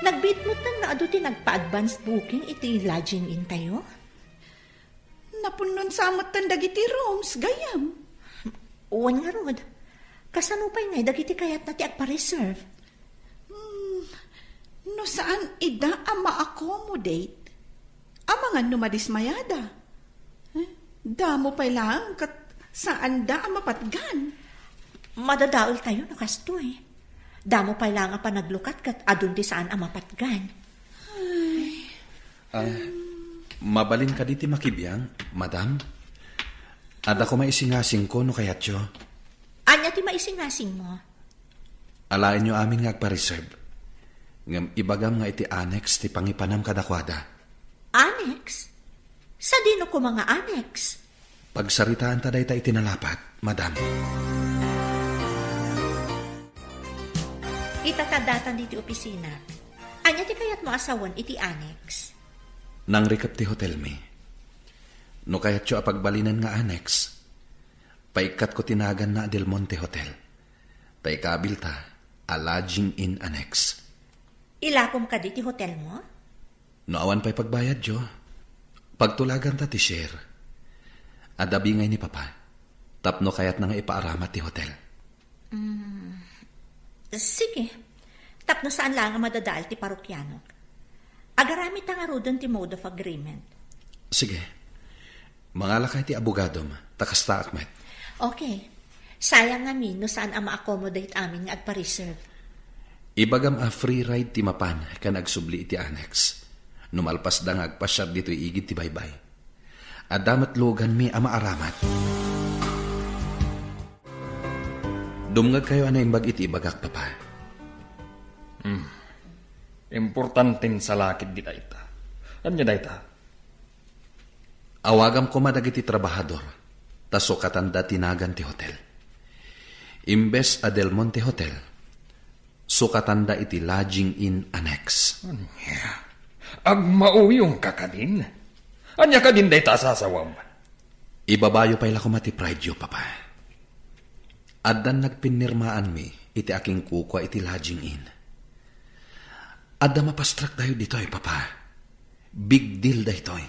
Nagbit mo tan nga ado ti nagpa-advance booking iti lodging in tayo? Napunon sa amatan dagiti rooms, gayam. Uwan nga rod. Kasano pa'y nga dagiti kayat na ti agpa-reserve? No saan ida ang ma-accommodate? Amangan numadismayada. Damo pa'y lang kat saan da ang mapatgan? Madadaol tayo no kasto eh. Damo pa'y lang ang panaglukat kat adun ti saan ang mapatgan. Mabalin ka diti makibiyang, madam. Ada ko maisingasing ko no kayat yo. Anya ti maisingasing mo? Alain nyo amin nga agpa-reserve. Ngam ibagam nga iti annex ti pangipanam kadakwada. Annex? Sa dino ko mga annex? Pagsaritaan taday ta itinalapat, madam. Itatadatan diti opisina. Anya ti kayat mo asawan iti annex? Nang rekap ti hotel mi. No kayat yo apagbalinan nga annex. Paikat ko tinagan na Del Monte Hotel. Paikabil ta, a lodging in annex. Ilakom ka diti hotel mo? No awan pa'y pagbayad yo. Pagtulagan ta ti share. Adabi ngay ni papa. Tapno kayat na nga ipaaramat ti hotel. Sige. Tapno saan lang ang madadaal ti parokyano? Agaramit ang arudan ti mode of agreement. Sige. Mangalakay ti abogadom. Takasta akmet. Okay. Sayang amin no saan ang ma-accommodate amin nga agpa-reserve. Ibagam a free ride ti mapan kan agsubli iti annex. Numalpas da nga agpasyar dito igid ti baybay. Adamat logan mi ama aramat. Dumngag kayo ana imbag iti ibagak papa. Importantin sa lakid di dayta. Anya dayta? Awagam ko madag iti trabahador. Taso katanda tinagan ti hotel. Imbes a Del Monte Hotel, sukatanda iti lodging in annex. Agmauyong ka kadin. Anya kadin dayta sasawam. Ibabayo pa ila ko mati pride yo, papa. Addan nagpinirmaan mi iti aking kukwa iti lodging in. Adda mapastrak tayo ditoy, papa. Big deal daytoy.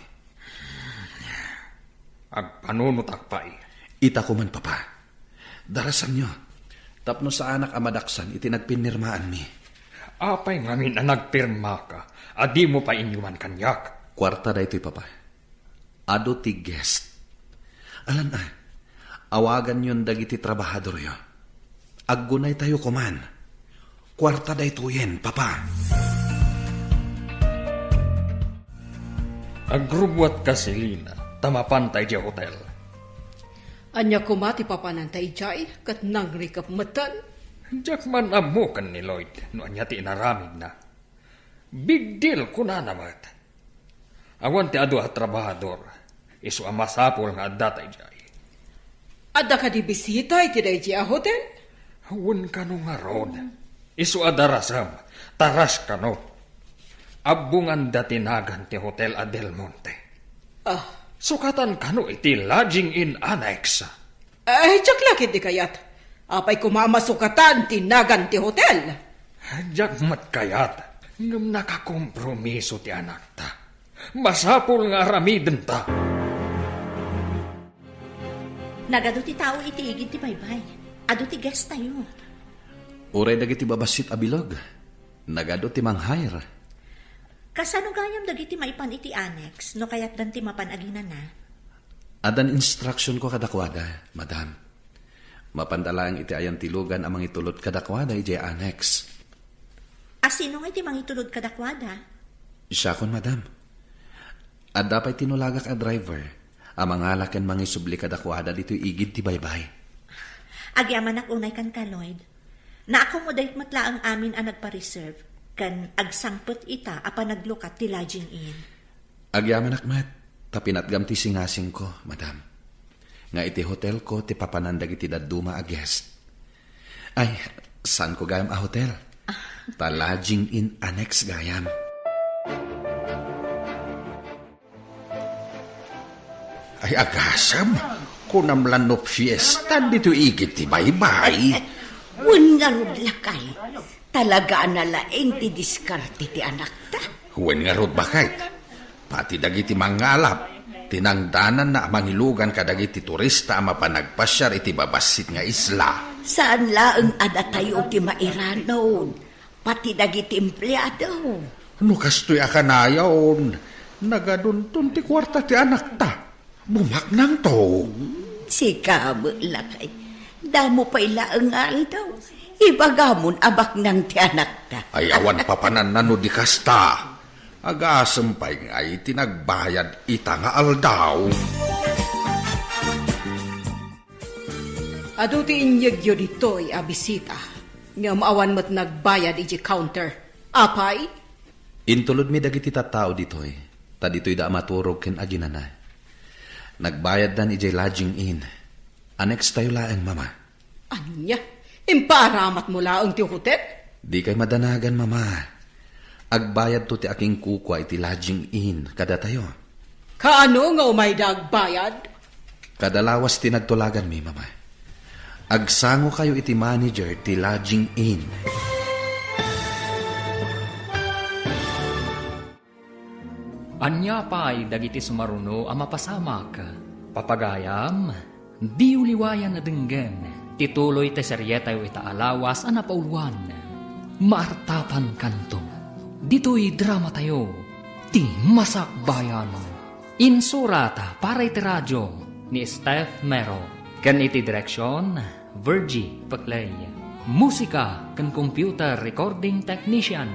Agpanunutak pa eh. Ita ko man, papa. Darasan nyo. Tapno sa anak amadaksan iti nagpinirmaan mi. Apay ngamin na nagpirma ka. Adi mo pa inyuman kanyak. Kwarta daytoy, papa. Ado ti guest. Alam na, awagan yon dagiti trabahador yo. Aggunay tayo kuman. Kwarta daytoyen, papa. Agrubwat ka silina. Tamapantay di hotel. Anya kumati papanantay jay, kat nangrikap matan. Diyak man amukan ni Lloyd, no anya ti inaramid na. Big deal kuna namat. Awan ti adu at trabahador, isu amasapol nga adatay jay. Adda ka di bisita iti day jay a hotel? Awan ka no nga ron. Isu adarasam, taras ka no. Abungan datinagan ti hotel a Del Monte. Sukatan kano iti lodging in annex. Ay, tsak lakit di kayat. Apay kumamasukatan tinagan ti hotel. Diyak mat kayat. Ngam nakakompromiso ti anak ta. Masapul nga aramiden ta. Nagado ti tao iti igid ti baybay. Ado ti guest tayo. Uray dagiti babasit abilog. Nagado ti manghayr. Kasano gayam dagiti maipan iti annex, no kayat dan ti mapanagina na? Adan instruction ko kadakwada, madam. Mapandalang iti ayan tilugan amang itulot kadakwada iti annex. Asino nga iti mangitulod kadakwada? Siya kon, madam. At dapat tinulagak a driver, amang alakan mangisubli kadakwada dito igid ti baybay. Agyaman ak unay kan ka, Lloyd. Na-accommodate matla ang amin ang nagpa-reserve. Kan agsangpot ita apa naglukat ti lodging in. Agyaman akmat, tapinatgam ti singasing ko, madam. Nga iti hotel ko ti papanandag iti daduma a guest. Ay, saan ko gayam a hotel? Ta lodging in annex gayam. Ay agasam, kunamlan no fiesta dito igit ti baybay. Wen nga rod lakay. Talaga na laeng ti diskarte ti anak ta. Wen nga rod bakit? Pati dagiti mangalap, tinangdanan na mangilugan kadagiti turista ama panagpasyar iti babasit nga isla. Saan laeng ada tayo ti mairanon? Pati dagiti empleyado. Ano kastoy akanayaon? Nagaduntun ti kwarta ti anak ta. Bumaknang to. Sikabo lakay. Damo pa ilaeng aldaw. Ibagamon abak ng ti anak ta. Ay awan papanan nano di kasta. Agasampay nga ay tinagbayad ita nga aldaw. Ado ti inyagyo dito'y abisita. Nga maawan mo't nagbayad iti counter. Apay? Intulod mi dagiti tattao ditoy. Ta ditoy da maturog ken aginana. Nagbayad dan ijay lodging in. Annex tayo laeng, mama. Anya? Imparamat mo laang ti hotel? Di kay madanagan, mama. Agbayad to ti aking kukwa iti lodging in kada tayo. Kaano nga umay dagbayad? Kadalawas tinagtulagan mi, mama. Agsango kayo iti manager ti lodging in. Anya pa'y dagiti sumaruno ang mapasamak. Papagayam, di uliwayan na denggen. Tituloy te seryetay ita alawas ang napauluan. Maartapan kanto. Dito'y drama tayo. Ti Masakbayan. Insurata para iti radyo ni Steph Mero. Kan iti direksyon, Virgie Paclay. Musika kan computer recording technician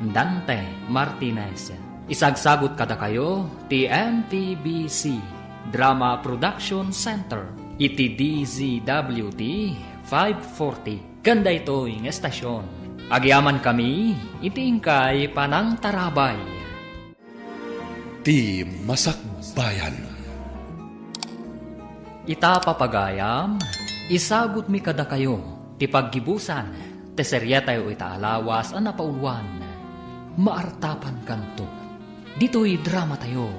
Dante Martinez. Isagsagot kada kayo ti MTBC Drama Production Center iti DZWT 540 kanda ito'y ng estasyon. Agyaman kami iti ingkay Panang Tarabay. Ti Masakbayan. Ita papagayam, isagot mi kada kayo ti paggibusan, ti seryetay o itaalawas ang napauluan, maartapan kanto. Dito'y drama tayo,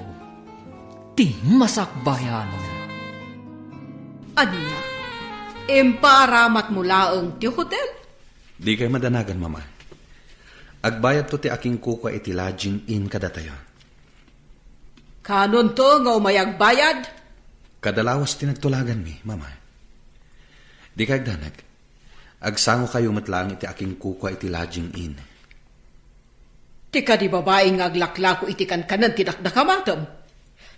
ti Masakbayan. Anya, emparamat mo laeng ti hotel? Di kay madanagan, mama. Agbayad to ti aking kuka iti lodging in kada tayo. Kanon to nga umayagbayad? Kadalawas tinagtulagan mi, mama. Di kay agdanag. Agsango kayo matlang iti aking kuka iti lodging in. Ti ka di babae nga aglaklako iti kankanan tinakdakamatam.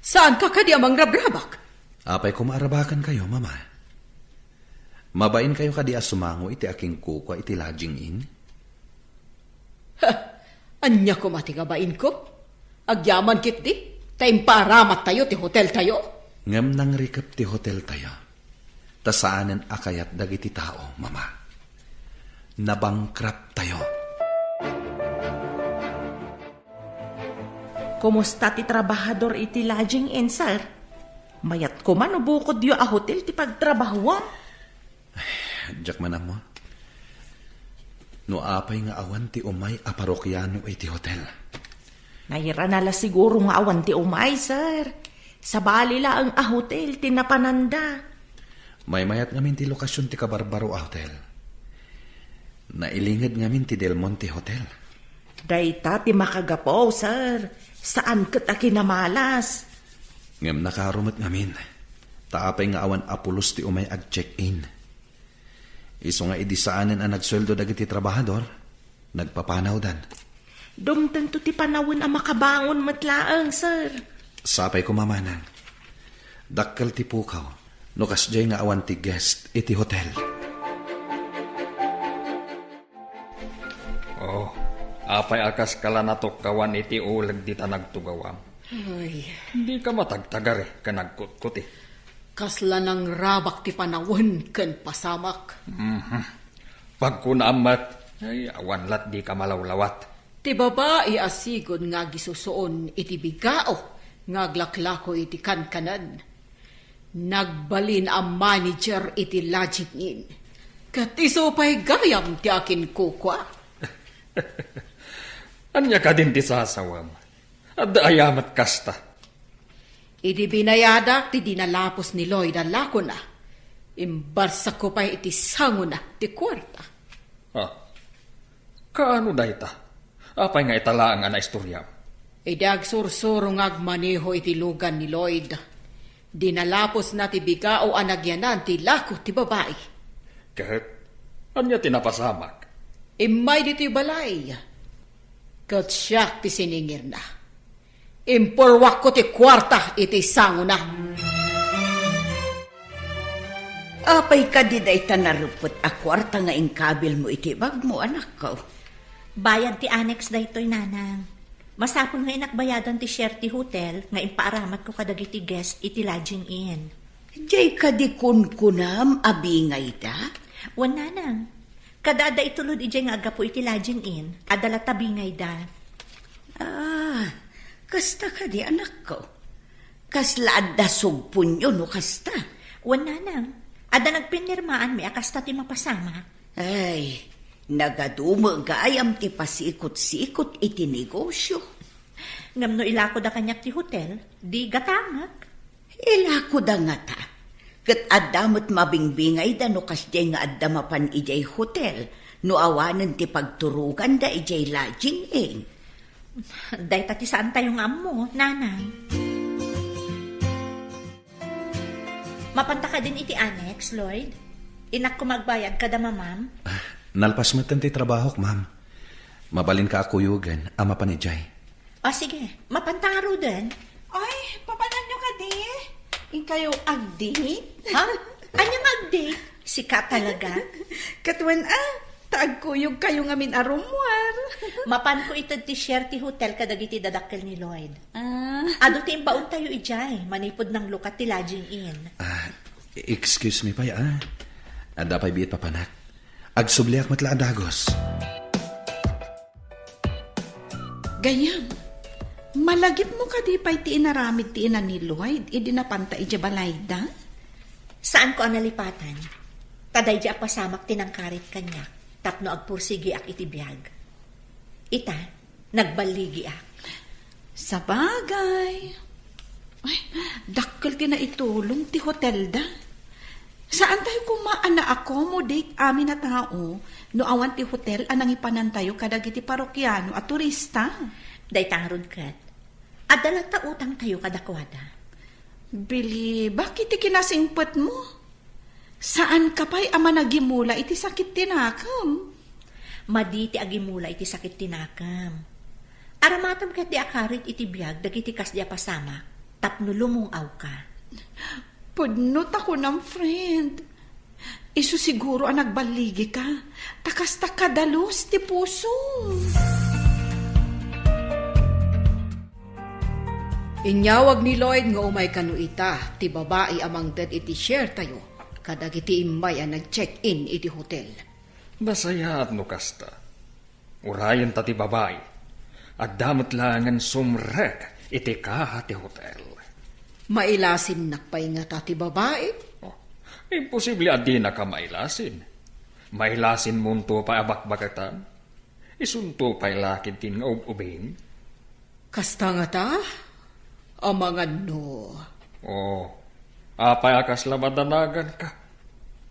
Saan ka di amang rabrabak? Apay kumaarabakan kayo, mama. Mabain kayo kadi asumango iti aking kuka iti lodging in? Anya ko matigabain ko? Agyaman kit di? Taimparamat tayo ti hotel tayo? Ngam nang rikap ti hotel tayo. Tasaanan akayat dagiti tao, mama. Nabangkrap tayo. Kumusta ti trabahador iti lodging in, sir? Mayat ko man ubukod yu a hotel ti pagtrabahuam. Diyak man mo. No apay nga awan ti umay a parokyano iti hotel. Nahira nala siguro nga awan ti umay, sir. Sa bali ang a hotel ti napananda. May mayat ngamin ti lokasyon ti Kabarbaro Hotel. Nailingid ngamin ti Del Monte Hotel. Dayta ti makagapo, sir. Saan kat a kinamalas? Ngam nakarumot ngamin. Taapay nga awan apulos ti umay ag-check-in. Iso nga idisaanan ang nagsweldo dagiti trabahador. Nagpapanaw dan. Dumtan to ti panawin ang makabangon matlaang, sir. Sapay ko mamanan. Dakkal ti pukaw. No kasjay nga awan ti guest iti hotel. Oh, apay akas kala natok kawan iti ulag di ta nagtugawam. Ay, Hindi ka matagtagar ka nagkutkuti. kasla ng rabak ti panawin ken pasamak. Pag kunamat, ay awan lat di ka malawlawat. Ti babae asigod nga gisusuon iti bigao nga aglaklako iti kankanan. Nagbalin ang manager iti lodging in. Kat iso pa'y gayam ti akin kukwa. Anya ka din ti sasawam. At ayamat kasta. Idi binayadak ti dinalapos ni Lloyd ang lako na. Imbarsa ko pa iti sango na ti kwarta. Kaano da ita? Apay nga italaang ana istorya. Idag sursuro ngagmaneho iti lugan ni Lloyd. Dinalapos na ti biga o anagyanan ti lako ti babae. Kahit anya tinapasamak. Imay dito balay. Kat siya ti siningir na. Impurwak ko ti kwarta iti sango na. Apay ka di day tanarupot a kwarta nga ingkabil mo iti bag mo, anak ko. Bayad ti annex daytoy nanang. Masapon nga inakbayadan ti share ti hotel nga impaaramat ko kadagiti guest iti lodging in. Diyay ka di kunkunam abingay da? Wan nanang. Kadada itulod ijay nga agapo iti lodging in, adala tabingay da. Kasta ka di anak ko. Kasla adda sugpunyo no kasta. Wan nanang. Ada nagpinirmaan mi akasta ti mapasama. Ay, nagadumo gayam ti pasikot-sikot iti negosyo. Ngam no ilako da kanyak ti hotel, di gatangak. Ilako da nga ta. Kat addamot mabingbingay da no kasjay nga addamapan ijay hotel. No awanan ti pagturugan da ijay lodging in. Day tati saan tayong amo, nanang. Mapanta ka din iti annex, Lloyd? Inak ko magbayad kada mamam? Nalpas mo ti trabaho, ma'am. Mabalin ka akuyugan, ama pa ni Jay. Sige, mapanta nga ro din. Ay, papanan nyo ka di? In kayo agdi? Ha? Anya mag-date? Sika talaga. Katuan taagkuyog kayo ngamin arumwar. Mapan ko ito ti share ti hotel kadagiti dadakkel ni Lloyd. Ah, Ado ti imbaon tayo ijay, manipod ng lukat ti lodging in. Excuse me, pay, Adapay biit papanak. Agsubliak matla adagos. gayam. Malagip mo ka di pa'y ti inaramid ti ina ni Lloyd, idinapanta ija balayda. Saan ko ang nalipatan? Taday di pasamak tinangkarit kanya, tapno agpursigi ak itibiyag. Ita, nagbaligi ak. Sa bagay. Ay, dakkel ti na itulong ti hotel da. Saan tayo kumaan na accommodate amin na tao no awan ti hotel anang ipanan tayo kadagiti parokyano at turista? Day tangrod kat. At dalata utang tayo kadakwada. Bili, bakit ti kinasingpet mo? Saan ka pa'y ama nagimula iti sakit tinakam? Maditi agimula iti sakit tinakam. Aramatam kat di akarit iti biyag dagiti kas di apasama tapno lumungaw ka. Pudnot ako ng friend. Isu siguro ang nagbaligi ka. Takas takadalos ti puso. Inyawag ni Lloyd nga umay kanuita, ti babae amang ted iti share tayo, kadag iti imbay ang nag-check-in iti hotel. Basayaat no kasta. Urayan ta ti babay. Agdamot langan sumrek iti kaha ti hotel. Mailasin nakpay nga ta ti babae. Imposible adi na ka mailasin. Mailasin munto pa abakbakatan. Isunto pa ilakin tin nga ubin. Kasta nga ta? Amangan no. Apay akas labadanagan ka.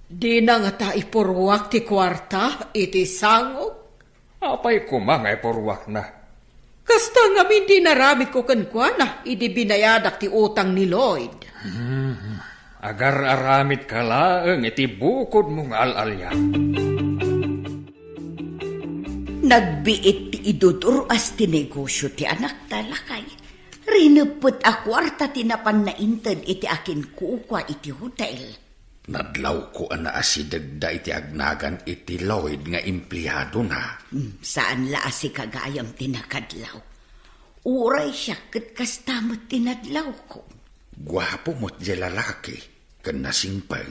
Di na nga ta ipurwak ti kwarta, iti sangok. Apay kumangay porwak na. Kasta nga min di naramit ko kankwana, idi binayadak ti utang ni Lloyd. Agar aramit ka laeng iti bukod mong alalya. Nagbiit ti iduduras ti negosyo ti anak talakay. Rinupot a kwarta tinapan na inted iti akin kukwa iti hotel. Nadlaw ko ana asidagda iti agnagan iti Lloyd nga empleyado na. Saan la asi kagayam tinakadlaw? Uray siya kat kastamot tinadlaw ko. Gwapo mo't di lalaki, kan nasingpay.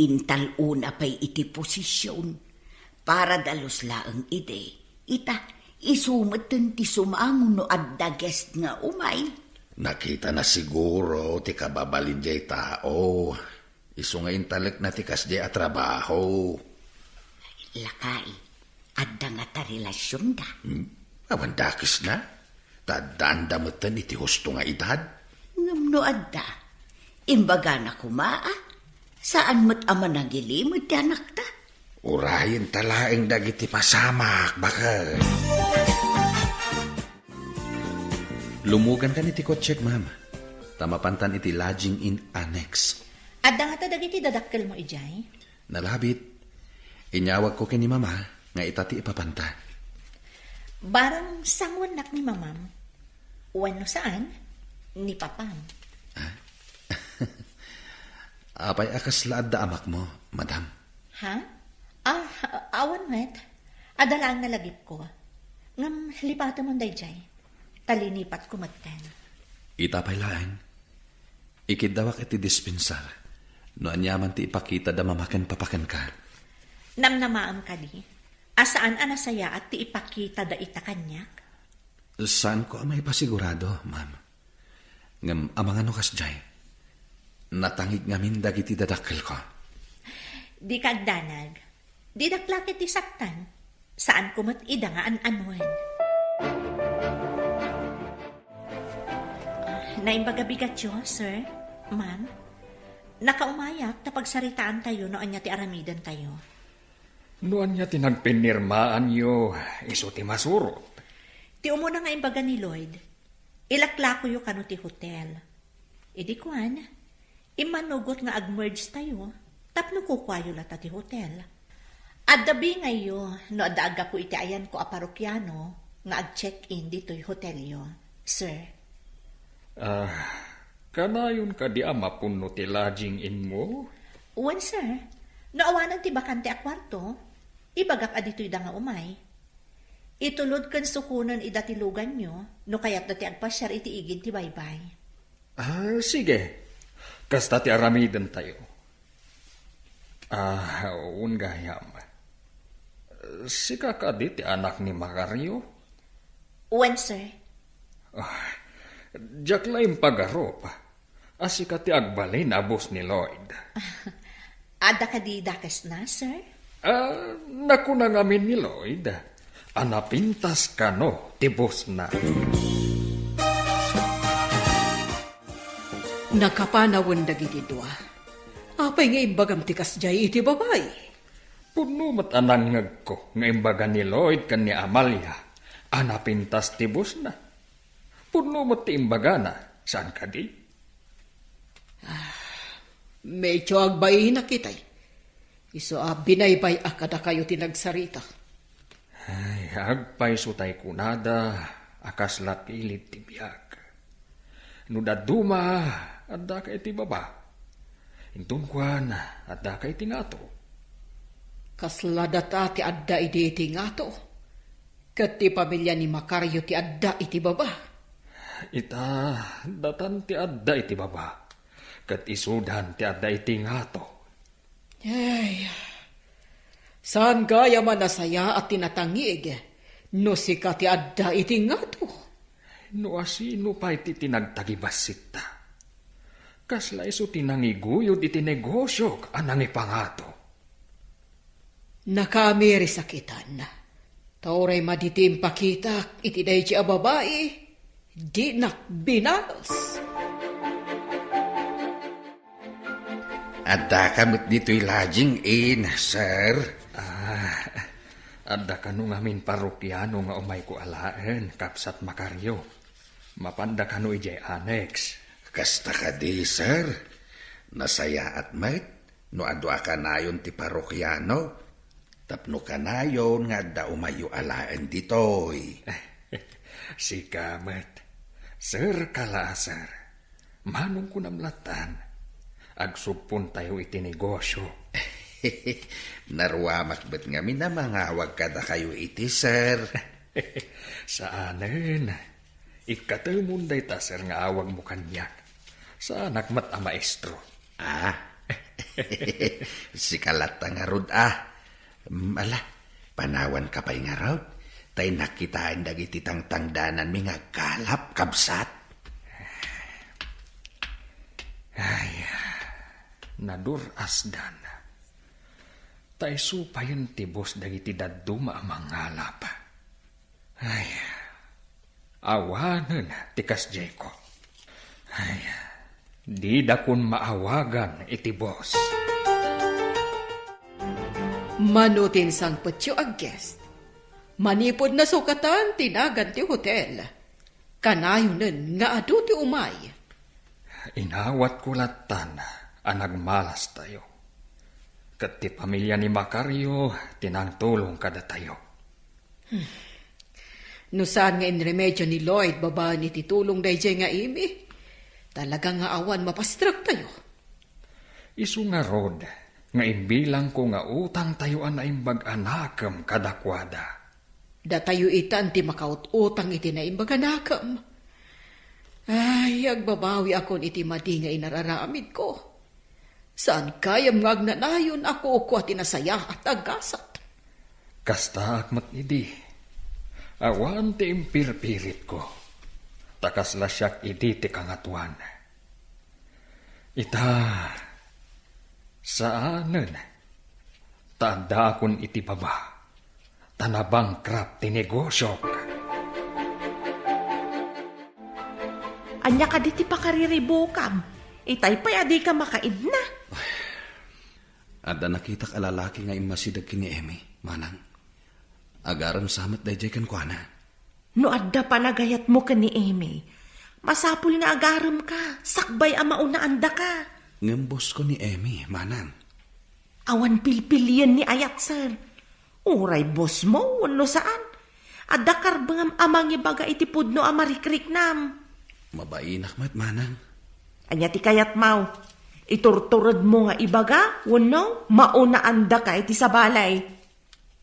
Intal una pa'y iti posisyon. Para dalos laang ide. Ita, isumatan ti sumangon no adda guest nga umay. Nakita na siguro ti kababalin jay tao. Isu nga intalek na ti kasdi a trabaho. Lakay, adda nga ta relasyon da. Awan dakis na. Tadanda matan iti husto nga edad. Ngam no adda. Imbaga na kumaa. Saan mo't ama nagilimod ti anak ta? Urayin talaeng dagiti pasamak, bakal. Lumugan ka ni ti kotsek, ma'am. Tamapantan iti lodging in annex. Adda nga ta dagiti dadakkel mo ijay. Nalabit. Inyawag ko kini mama nga itati ipapanta. Barang sangon nak ni mamam. Uwan no saan? Ni papam. Apay akas laad da amak mo, madam. Ha? Awan met. Adala ang nalagip ko. Ngam lipatan mo dayjay. Talinipat ko magten. Itapay laeng. Ikidawak iti dispensar. No anyaman ti ipakita da mamaken papaken ka. Namnamaam ka di. Asaan anasaya at ti ipakita da ita kanyak? Saan ko may pasigurado, ma'am? Ngam amang ano kasjay. Natangig ngamin dagiti dadakkel ko. Di kagdanag. Di daklakit ti saktan. Saan ko mat ida nga an-anuan? Naimbagabigat yo, sir, ma'am. Nakaumayak na pagsaritaan tayo noon niya ti aramidan tayo. Noon niya tinagpinirmaan yo, iso ti masurot. Ti umuna nga imbaga ni Lloyd, ilaklako yo kano ti hotel. Idi kwan, imanugot nga agmerge tayo, tapno kukwayo lata ti hotel. Addabi ngayo, no adaaga ko iti ayan ko a parokyano, nga ag-check-in dito'y hotel yo, sir. Kanayon ka di ama puno ti lodging in mo? Uwan, sir. Naawanan ti bakante a kwarto, ibagap adito'y da nga umay. Itulod kan sukunan idatilugan nyo, no kayat dati agpasyar iti igid ti baybay. Sige. Kasta ti aramiden tayo. Ungayam. Si kakadi ti anak ni Macario? When, sir? Diyak laing pag-arop. Asika ti agbalin abos ni Lloyd. Ada ka di dakas na, sir? Naku na ngamin ni Lloyd. Anapintas ka no, tibos na. Nakapanawon dagiti dua. Apay nga imbagam tikas jay iti babay. Puno mat anang ngagko nga imbaga ni Lloyd kan ni Amalia. Anapintas tibos na. Puno mat ti imbaga na. Saan ka di? Medyo agbayin na kitay. Iso binaybay akada kayo tinagsarita. Ay, agpay sutay kunada, akas lapilit ti biyag. Nudaduma, adda ka iti baba. Intunkwan, adda ka iti ngato. Kasladata ti adda iti ngato. Kat ti pamilya ni Macario ti adda iti baba. Ita, datan ti adda iti baba. Kat isudan ti adda iti ngato. Ay, saan gaya man nasaya at tinatangig, no sika ti adda iti ngato. No asino pa iti tinagtagibasita. Kasla iso tinangiguyod iti negosyo anang ipangato. Nakamiri sakitan. Tauray maditim pakitak iti dahi a babae, di nakbinalos. Adda kamot dito'y lodging in, sir. Adda ka nung amin parokyano nga umay ko alaen, kapsat Macario. Mapanda ka no ijay annex. Kasta ka di, sir. Nasaya at mait, no adwa ka nayon ti parokyano. Tapno ka nayon nga adda umayo alaen ditoy. Sikamet. Sir kala, sir. Manong ko namlatan. Agsupon tayo iti negosyo. Narwamak ba't nga minamangawag kada kayo iti, sir? Saanen? Ikatamunday ta, sir, nga awag mo kanyak. Sa anak mat a maestro. Si kalata nga rod, Ala, panawan ka pa'y nga rod. Tay nakitaan dagiti tangtangdanan mi nga kalap kabsat. Ay, nadur asdan. Tay supayon tibos dagiti daduma amang ngalap. Ay, awanan tikas Jeko. Ay, di dakon maawagan iti boss. Manutin sang petyo ag guest. Manipod na sukatan tinagan ti hotel. Kanayunan nga adu ti umay. Inawat kulatan anagmalas tayo. Kat ti pamilya ni Macario, tinangtulong kada tayo. No saan nga inremedyo ni Lloyd, baba ni titulong dayjay nga imi, talaga nga awan mapastrak tayo. Isu nga rod, nga imbilang ko nga utang tayo anaimbag anakam kadakwada. Da tayo itan ti makaut-utang iti naimbag anakam. Ay, agbabawi akon iti madi nga inararamid ko. Saan kayam ngagnanayon ako ko at inasaya at agasat? Kasta akmat idi. Awan ti impirpirit ko. Takas lasyak idi ti kangatuan. Ita, saanen? Tanda akon iti baba. Tanabangkrap ti negosyo. Anya ka di ti pakariribukam. Itay pa'y adi ka makaid na. Adda nakita ka lalaki nga imasidag kini Emi, manang. Agaram samat dayjay kan kuana. No adda pa nagayat mo ka ni Amy. Masapul nga agaram ka. Sakbay ama una anda ka. Ngembos ko ni Emi, manang. Awan pilpilian ni ayat, sir. Uray boss mo, wano saan? Adda karbangam amang ibaga itipud no amarikrik nam. Mabainak mat, manang. Anya ti kayat mau. Iturturod mo nga ibaga, wano, mauna anda ka iti sa balay.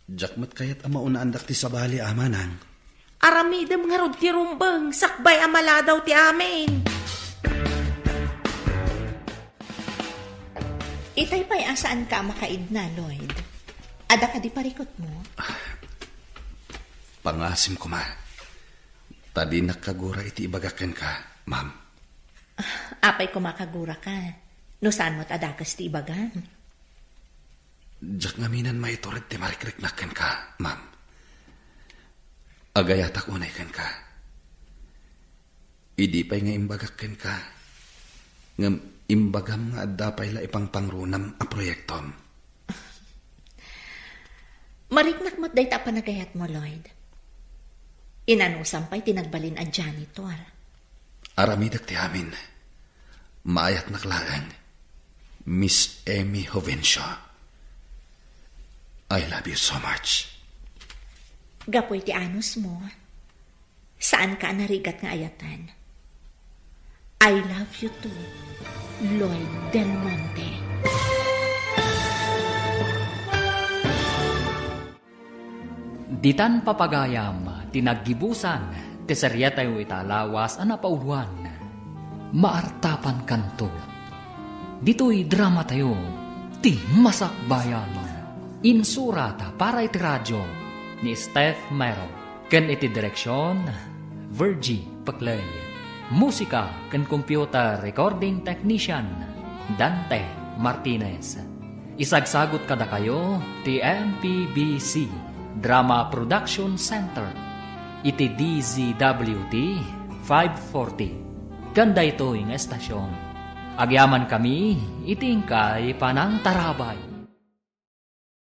Jakmat kayat ama unaandak ti sabali amanang. Aramidam nga rod ti rumbang, sakbay amala daw ti amin. Itay pa'y asaan ka makaid na, Lloyd? Ada ka di parikot mo? Pangasim ko ma. Tadi nakagura iti ibagaken ka, ma'am. Apay kumakagura ka. No saan mo't adakas ti ibagan? Jak ngaminan maiturid ti marikriknaken ka, ma'am. Agayatak unay ken ka. Idi pa'y nga imbagaken ka. Ngam imbagam nga adda pa'y la ipang pangrunam a proyektom. Mariknak mo't day ta panagayat mo, Lloyd. Inanusam pa'y tinagbalin a janitor. Aramidak ti amin. Maayat naklaang. Miss Amy Jovencio. I love you so much. Gapoy ti anus mo. Saan ka narigat nga ayatan? I love you too, Lloyd Del Monte. Ditan papagayam, tinaggibusan, teseryatay italawas, anapauluan, maartapan kanto. Dito'y drama tayo, ti masakbayan. Insurata para iti radyo, ni Steph Mero. Ken iti direksyon, Virgie Paclay. Musika ken computer recording technician, Dante Martinez. Isagsagot kada kayo, ti MPBC Drama Production Center. Iti DZWT 540. Ganda ito yung estasyon. Agyaman kami, itingkay panang tarabay.